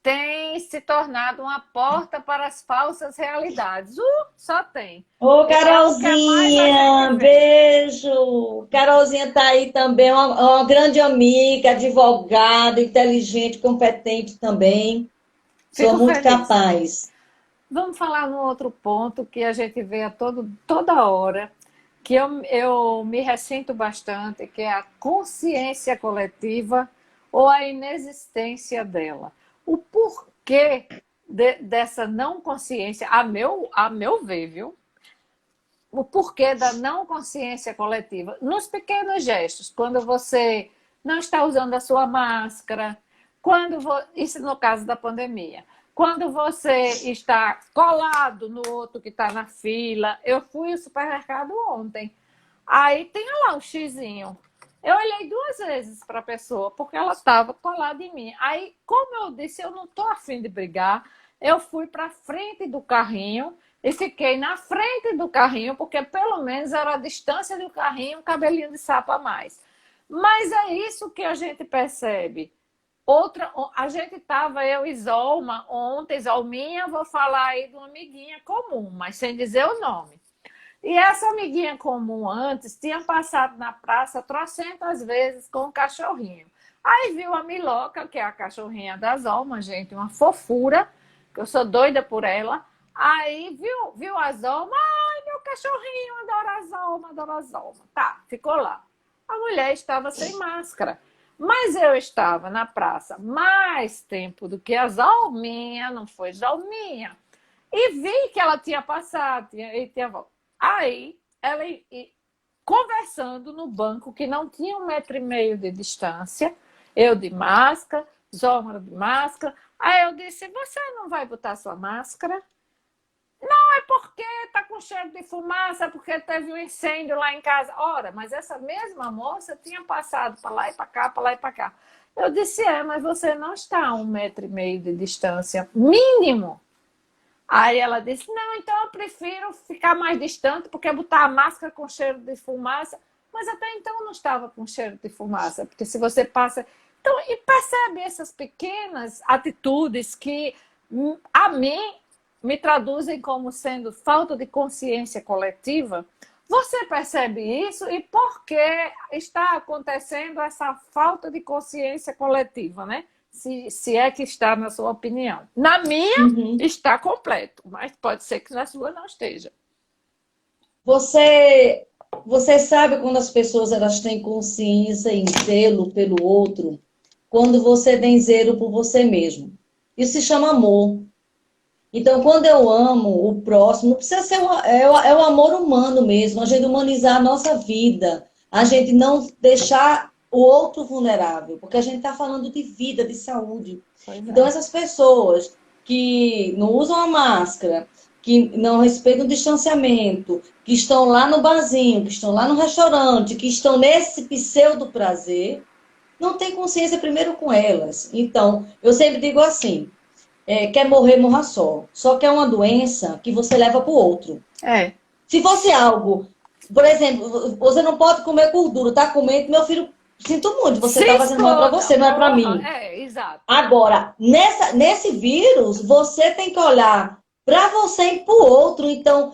tem se tornado uma porta para as falsas realidades. Só tem. Ô, É o que mais a gente Carolzinha, vê. beijo. Carolzinha tá aí também, uma grande amiga, advogada, inteligente, competente também. Sou Fico muito feliz. capaz. Vamos falar num outro ponto que a gente vê toda hora, que eu me ressinto bastante, que é a consciência coletiva ou a inexistência dela. O porquê dessa não consciência, a meu ver, viu? O porquê da não consciência coletiva. Nos pequenos gestos, quando você não está usando a sua máscara, isso no caso da pandemia. Quando você está colado no outro que está na fila. Eu fui ao supermercado ontem. Aí tem lá o xizinho. Eu olhei duas vezes para a pessoa, porque ela estava colada em mim. Aí, como eu disse, eu não estou afim de brigar, eu fui para frente do carrinho e fiquei na frente do carrinho, porque pelo menos era a distância do carrinho, um cabelinho de sapo a mais. Mas é isso que a gente percebe. A gente estava, eu e Zolma, ontem, Zolminha, vou falar aí de uma amiguinha comum, mas sem dizer o nome. E essa amiguinha comum antes tinha passado na praça trocentas vezes com o cachorrinho. Aí viu a Miloca, que é a cachorrinha das almas, gente, uma fofura, que eu sou doida por ela. Aí viu as almas, ai, meu cachorrinho, adoro as almas. Tá, ficou lá. A mulher estava sem máscara. Mas eu estava na praça mais tempo do que as alminhas, não foi Jalminha. E vi que ela tinha passado, tinha volta. Aí, ela conversando no banco, que não tinha 1,5 metro de distância, eu de máscara, Zômara de máscara. Aí eu disse, você não vai botar sua máscara? Não, é porque tá com cheiro de fumaça, porque teve um incêndio lá em casa. Ora, mas essa mesma moça tinha passado para lá e para cá, para lá e para cá. Eu disse, mas você não está a 1,5 metro de distância, mínimo. Aí ela disse, não, então eu prefiro ficar mais distante, porque botar a máscara com cheiro de fumaça. Mas até então não estava com cheiro de fumaça, porque se você passa... Então, e percebe essas pequenas atitudes que, a mim, me traduzem como sendo falta de consciência coletiva. Você percebe isso e por que está acontecendo essa falta de consciência coletiva, né? Se é que está na sua opinião. Na minha, está completo, mas pode ser que na sua não esteja. Você sabe quando as pessoas elas têm consciência em zelo pelo outro, quando você tem zelo por você mesmo. Isso se chama amor. Então, quando eu amo o próximo, não precisa ser é o amor humano mesmo, a gente humanizar a nossa vida, a gente não deixar o outro vulnerável, porque a gente está falando de vida, de saúde. Então, essas pessoas que não usam a máscara, que não respeitam o distanciamento, que estão lá no barzinho, que estão lá no restaurante, que estão nesse pseudo prazer, não tem consciência primeiro com elas. Então, eu sempre digo assim, quer morrer, morra só. Só que é uma doença que você leva para o outro. Se fosse algo, por exemplo, você não pode comer gordura, tá comendo, meu filho, sinto muito, você está fazendo mal para você, não é para mim. Exato. Agora, nesse vírus, você tem que olhar para você e para o outro, então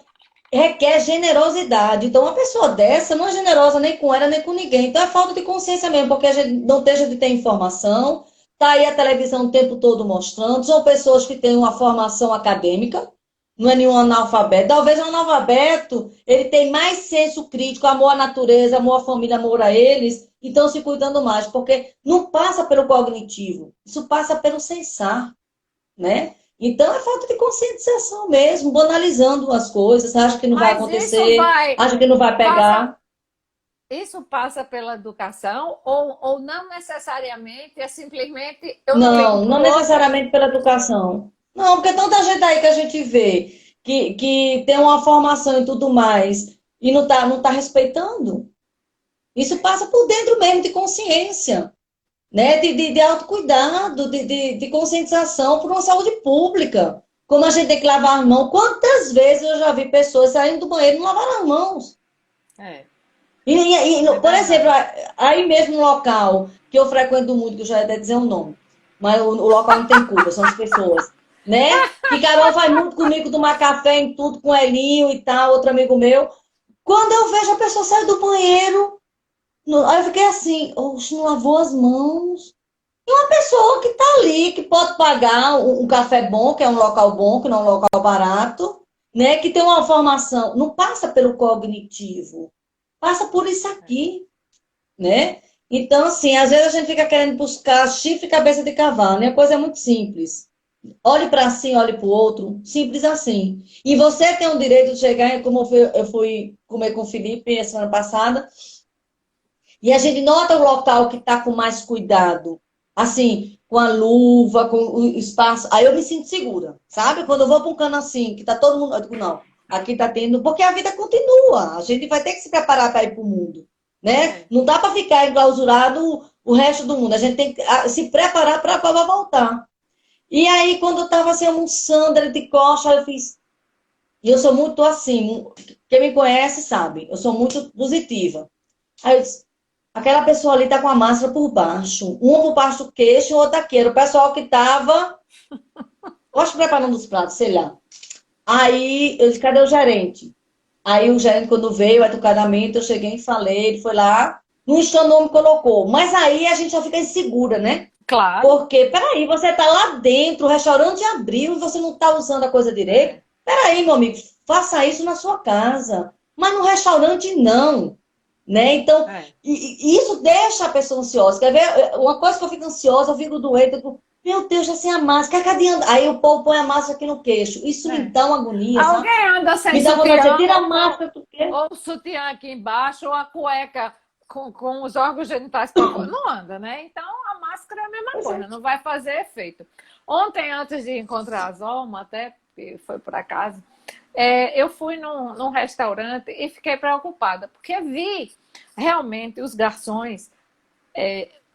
requer generosidade. Então, uma pessoa dessa não é generosa nem com ela, nem com ninguém. Então, é falta de consciência mesmo, porque a gente não deixa de ter informação. Está aí a televisão o tempo todo mostrando. São pessoas que têm uma formação acadêmica, não é nenhum analfabeto. Talvez um analfabeto, ele tem mais senso crítico, amor à natureza, amor à família, amor a eles, e estão se cuidando mais, porque não passa pelo cognitivo, isso passa pelo sensar, né? Então é falta de conscientização mesmo, banalizando as coisas, acha que não vai acontecer, acha que não vai pegar. Isso passa pela educação ou não necessariamente, é simplesmente... Não necessariamente pela educação. Não, porque tanta gente aí que a gente vê que tem uma formação e tudo mais e não tá respeitando. Isso passa por dentro mesmo de consciência, né? De autocuidado, de conscientização por uma saúde pública. Como a gente tem que lavar as mãos. Quantas vezes eu já vi pessoas saindo do banheiro e não lavaram as mãos? Por exemplo, aí mesmo no local que eu frequento muito, que eu já ia até dizer um nome, mas o local não tem culpa, são as pessoas, né? Que Carol vai muito comigo tomar café em tudo com Elinho e tal, outro amigo meu. Quando eu vejo a pessoa sair do banheiro, aí eu fiquei assim, oxe, não lavou as mãos. E uma pessoa que tá ali, que pode pagar um café bom, que é um local bom, que não é um local barato, né? Que tem uma formação, não passa pelo cognitivo. Passa por isso aqui, né? Então, assim, às vezes a gente fica querendo buscar chifre e cabeça de cavalo, né? A coisa é muito simples. Olhe para si, olhe para o outro, simples assim. E você tem o direito de chegar, como eu fui comer com o Felipe a semana passada, e a gente nota o local que está com mais cuidado, assim, com a luva, com o espaço. Aí eu me sinto segura, sabe? Quando eu vou para um cano assim, que está todo mundo... Eu digo, não. Aqui está tendo, porque a vida continua. A gente vai ter que se preparar para ir para o mundo, né? Não dá para ficar enclausurado o resto do mundo. A gente tem que se preparar para voltar. E aí, quando eu estava assim, almoçando, ele de costa, eu fiz... E eu sou muito assim, quem me conhece sabe, eu sou muito positiva. Aí eu disse, aquela pessoa ali está com a máscara por baixo. Uma por baixo do queixo e outra aqui. Era o pessoal que estava, acho que preparando os pratos, sei lá. Aí, eu disse, cadê o gerente? Aí o gerente, quando veio, educadamente, eu cheguei e falei, ele foi lá, no estômago colocou. Mas aí a gente já fica insegura, né? Claro. Porque, peraí, você tá lá dentro, o restaurante abriu e você não tá usando a coisa direito? É, Peraí, meu amigo, faça isso na sua casa. Mas no restaurante não, né? Então, é. isso deixa a pessoa ansiosa. Quer ver? Uma coisa que eu fico ansiosa, eu fico doente, eu fico, meu Deus, já sem a máscara, cadê? Aí o povo põe a máscara aqui no queixo. Isso me É. dá uma agonia, sabe? Alguém anda sem Me dá vontade de dizer, sutiã tira a máscara, tu quê? ou o sutiã aqui embaixo, ou a cueca com os órgãos genitais para fora. Não anda, né? Então a máscara é a mesma Pois é. coisa, não vai fazer efeito. Ontem, antes de encontrar a Zolma, até que foi por acaso, eu fui num restaurante e fiquei preocupada, porque vi realmente os garçons,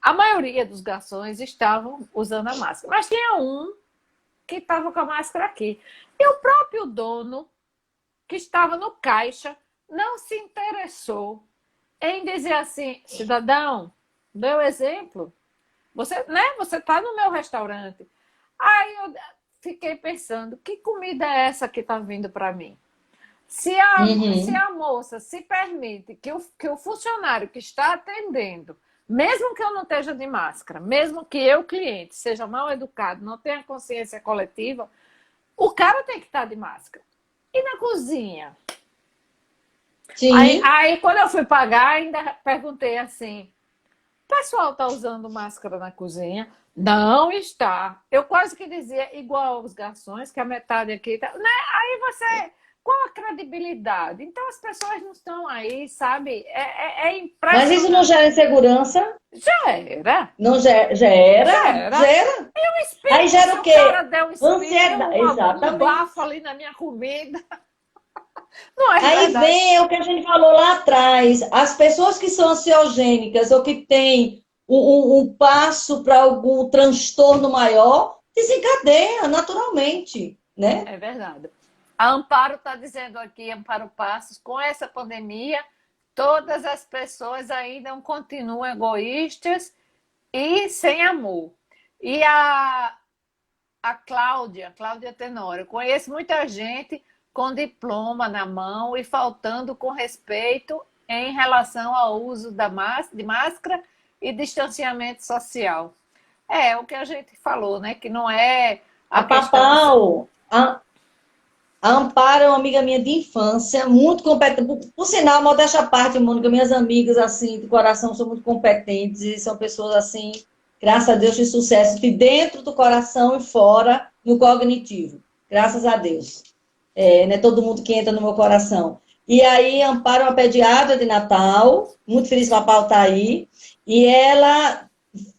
a maioria dos garçons estavam usando a máscara, mas tinha um que estava com a máscara aqui. E o próprio dono, que estava no caixa, não se interessou em dizer assim, cidadão, meu exemplo, você, né? Você está no meu restaurante. Aí eu fiquei pensando, que comida é essa que está vindo para mim? Se Uhum. a moça se permite que o funcionário que está atendendo, mesmo que eu não esteja de máscara, mesmo que eu, cliente, seja mal educado, não tenha consciência coletiva, o cara tem que estar de máscara. E na cozinha? Aí, Sim. aí quando eu fui pagar, ainda perguntei assim: o pessoal está usando máscara na cozinha? Não está. Eu quase que dizia igual aos garçons, que a metade aqui tá. Né? Aí você. Qual a credibilidade? Então as pessoas não estão aí, sabe? É Mas isso não impressionante. gera insegurança? Já era. Não Já gera? era. Gera. E o Aí espirro, se gera o o cara quê? der um espirro, deu Ansiedade. um bafo Exatamente. ali na minha comida. Não é Aí verdade? vem o que a gente falou lá atrás. As pessoas que são ansiogênicas ou que têm um passo para algum transtorno maior, desencadeia naturalmente, né? É verdade. A Amparo está dizendo aqui, Amparo Passos, com essa pandemia, todas as pessoas ainda continuam egoístas e sem amor. E a Cláudia Tenório, conheço muita gente com diploma na mão e faltando com respeito em relação ao uso de máscara e distanciamento social. É o que a gente falou, né? Que não é A a questão. Papal, a Amparo é uma amiga minha de infância, muito competente. Por sinal, modéstia à parte, Mônica, minhas amigas, assim, de coração, são muito competentes e são pessoas, assim, graças a Deus, de sucesso, de dentro do coração e fora, no cognitivo. Graças a Deus. Não é todo mundo que entra no meu coração. E aí, Amparo é uma pediatra de Natal, muito feliz que a Paula está aí, e ela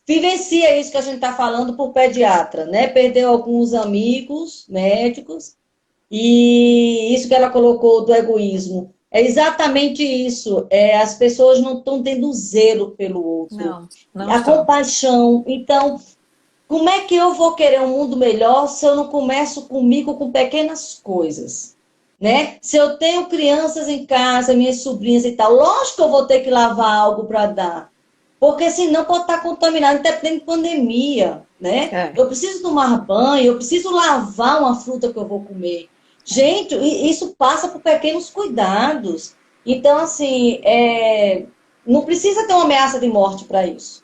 vivencia isso que a gente está falando por pediatra, né? Perdeu alguns amigos médicos, e isso que ela colocou do egoísmo. É exatamente isso. As pessoas não estão tendo zelo pelo outro. Não, não A estão. compaixão. Então, como é que eu vou querer um mundo melhor se eu não começo comigo com pequenas coisas? Né? Se eu tenho crianças em casa, minhas sobrinhas e tal, lógico que eu vou ter que lavar algo para dar. Porque senão pode estar contaminado, até tem pandemia, né? É. Eu preciso tomar banho, eu preciso lavar uma fruta que eu vou comer. Gente, isso passa por pequenos cuidados. Então, assim, não precisa ter uma ameaça de morte para isso.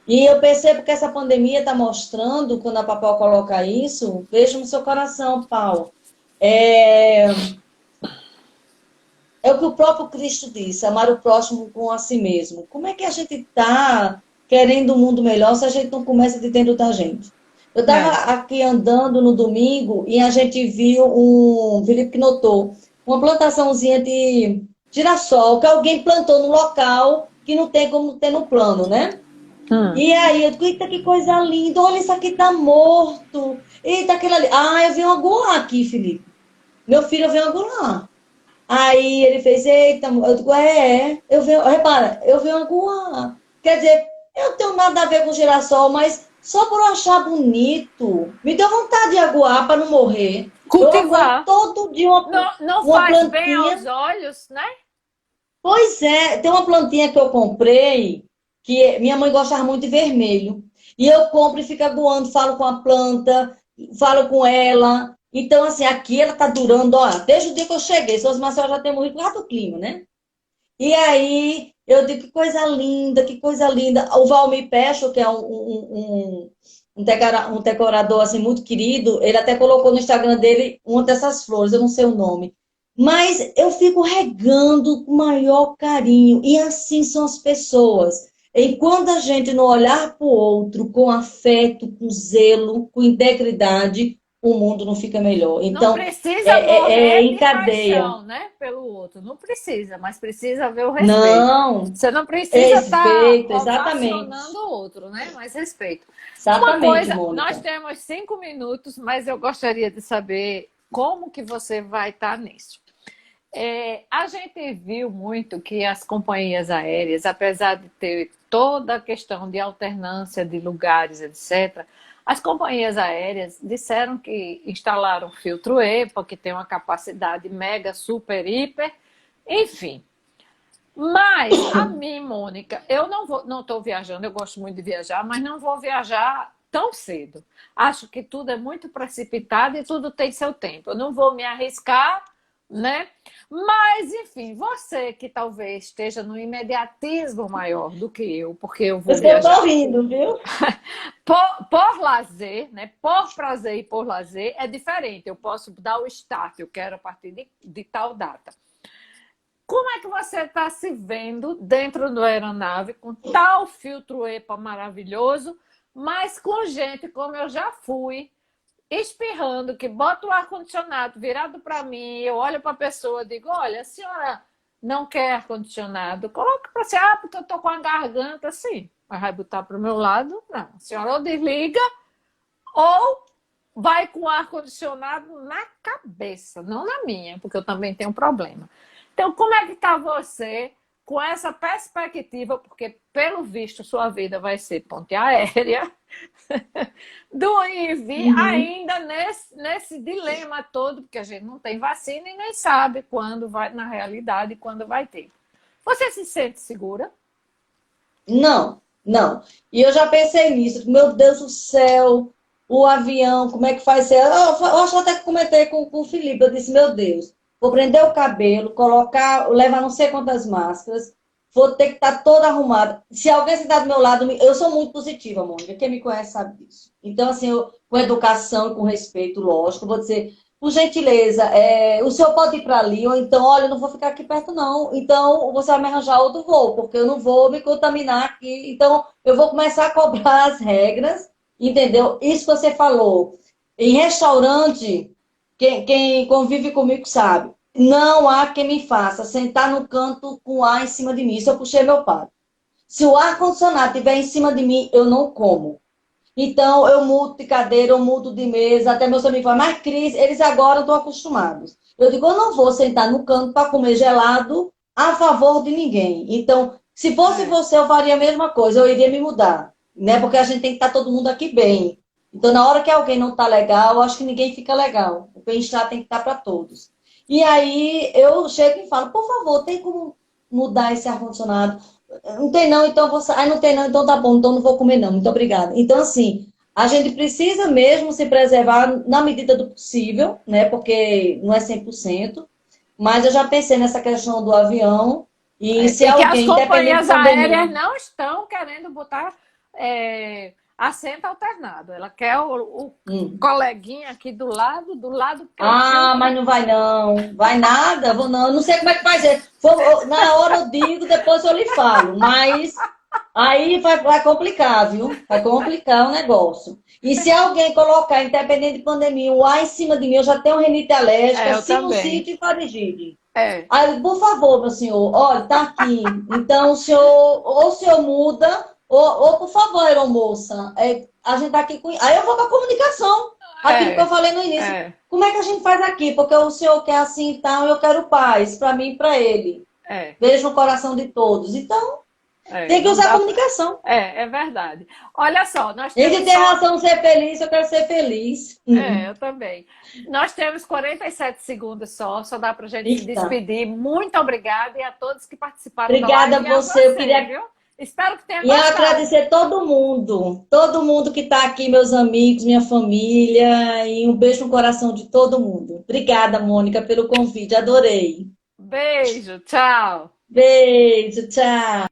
E eu percebo que essa pandemia está mostrando, quando a Papel coloca isso, veja no seu coração, Paulo. É, é o que o próprio Cristo disse, amar o próximo com a si mesmo. Como é que a gente está querendo um mundo melhor se a gente não começa de dentro da gente? Eu estava É. aqui andando no domingo e a gente viu Felipe que notou, uma plantaçãozinha de girassol que alguém plantou no local que não tem como ter no plano, né? Hum. E aí, eu digo, eita, que coisa linda, olha, isso aqui tá morto. Eita, aquele ali. Ah, eu vi uma gola aqui, Felipe. Meu filho, eu vi uma gola. Aí ele fez, eita, eu digo, eu vi, repara, eu vi uma gola. Quer dizer, eu não tenho nada a ver com girassol, mas só por eu achar bonito, me deu vontade de aguar para não morrer. Eu aguo Cultivar. todo dia Não, não uma faz bem aos plantinha. olhos, né? Pois é, tem uma plantinha que eu comprei, que minha mãe gostava muito de vermelho. E eu compro e fico aguando, falo com a planta, falo com ela. Então, assim, aqui ela tá durando, ó, desde o dia que eu cheguei. Suas Marcel já tem morrido por causa do clima, né? E aí, Eu digo, que coisa linda, que coisa linda. O Valmir Pecho, que é um decorador assim, muito querido, ele até colocou no Instagram dele uma dessas flores, eu não sei o nome. Mas eu fico regando com o maior carinho. E assim são as pessoas. Enquanto a gente não olhar para o outro com afeto, com zelo, com integridade, o mundo não fica melhor. Não Então, precisa morrer em de cadeia. paixão, né, pelo outro. Não precisa, mas precisa ver o respeito. Não, Você não precisa estar respeito, ovacionando exatamente. o outro, né? Mas respeito. Uma Exatamente, coisa, nós Mônica. temos 5 minutos, mas eu gostaria de saber como que você vai estar nisso. A gente viu muito que as companhias aéreas, apesar de ter toda a questão de alternância de lugares, etc., as companhias aéreas disseram que instalaram filtro EPA, que tem uma capacidade mega, super, hiper, enfim. Mas a mim, Mônica, eu não estou viajando, eu gosto muito de viajar, mas não vou viajar tão cedo. Acho que tudo é muito precipitado e tudo tem seu tempo. Eu não vou me arriscar, né? Mas, enfim, você que talvez esteja no imediatismo maior do que eu, porque eu Por vou isso que eu tô viajar rindo, viu? por lazer, né? Por prazer e por lazer é diferente. Eu posso dar o start, eu quero a partir de tal data. Como é que você está se vendo dentro da aeronave com tal filtro EPA maravilhoso, mas com gente como eu já fui, espirrando, que bota o ar-condicionado virado para mim, eu olho para a pessoa e digo, olha, a senhora não quer ar-condicionado? Coloca para você, porque eu estou com a garganta assim. Mas vai botar para o meu lado? Não. A senhora ou desliga ou vai com o ar-condicionado na cabeça, não na minha, porque eu também tenho um problema. Então, como é que está você com essa perspectiva? Porque, pelo visto, sua vida vai ser ponte aérea, do ir e vir, Uhum. ainda nesse dilema todo, porque a gente não tem vacina e nem sabe quando vai, na realidade, quando vai ter. Você se sente segura? Não, não. E eu já pensei nisso. Meu Deus do céu, o avião, como é que faz? Eu acho até que comentei com o Felipe. Eu disse, meu Deus, vou prender o cabelo, colocar, levar não sei quantas máscaras, vou ter que estar toda arrumada. Se alguém sentar do meu lado, eu sou muito positiva, Mônica. Quem me conhece sabe disso. Então, assim, com educação e com respeito, lógico, eu vou dizer, por gentileza, o senhor pode ir para ali, ou então, olha, eu não vou ficar aqui perto, não. Então, você vai me arranjar outro voo, porque eu não vou me contaminar aqui. Então, eu vou começar a cobrar as regras, entendeu? Isso que você falou. Em restaurante, quem convive comigo sabe, não há quem me faça sentar no canto com ar em cima de mim. Isso eu puxei meu pato. Se o ar-condicionado estiver em cima de mim, eu não como. Então, eu mudo de cadeira, eu mudo de mesa, até meus amigos falam, mas Cris, eles agora estão acostumados. Eu digo, eu não vou sentar no canto para comer gelado a favor de ninguém. Então, se fosse É, você, eu faria a mesma coisa, eu iria me mudar, né? Porque a gente tem que estar todo mundo aqui bem. Então, na hora que alguém não está legal, eu acho que ninguém fica legal. O bem-estar tem que estar para todos. E aí, eu chego e falo, por favor, tem como mudar esse ar-condicionado? Não tem não, então vou sair. Não tem não, então tá bom, então não vou comer não. Muito obrigada. Então, assim, a gente precisa mesmo se preservar na medida do possível, né? Porque não é 100%. Mas eu já pensei nessa questão do avião. E se E que as alguém, independente de companhias pandemia, aéreas não estão querendo botar assento alternado. Ela quer o hum. coleguinha aqui do lado que o Ah, mas filtro. não vai não. Vai nada, vou não. Eu não sei como é que faz isso. Na hora eu digo, depois eu lhe falo. Mas aí vai complicar, viu? Vai complicar o negócio. E se alguém colocar, independente de pandemia, o ar em cima de mim, eu já tenho rinite alérgica, Eu também. sinusite e faringite. É, Aí, por favor, meu senhor, olha, tá aqui. Então, o senhor, ou o senhor muda, ou por favor, aeromoça, a gente tá aqui com. Aí eu vou para comunicação. Aquilo que eu é, falei no início. é, Como é que a gente faz aqui? Porque o senhor quer assim e tal, eu quero paz, para mim e para ele. é, Vejo no coração de todos. Então, tem que não usar a dá pra... comunicação. É verdade. Olha só, nós Em vez temos de ter só. razão de ser feliz, eu quero ser feliz. Eu também. Nós temos 47 segundos só dá pra gente se Eita. despedir. Muito obrigada e a todos que participaram da Obrigada live a e a você. Eu você, queria viu? Espero que tenha e gostado. agradecer todo mundo que está aqui, meus amigos, minha família, e um beijo no coração de todo mundo. Obrigada, Mônica, pelo convite, adorei. Beijo, tchau. Beijo, tchau.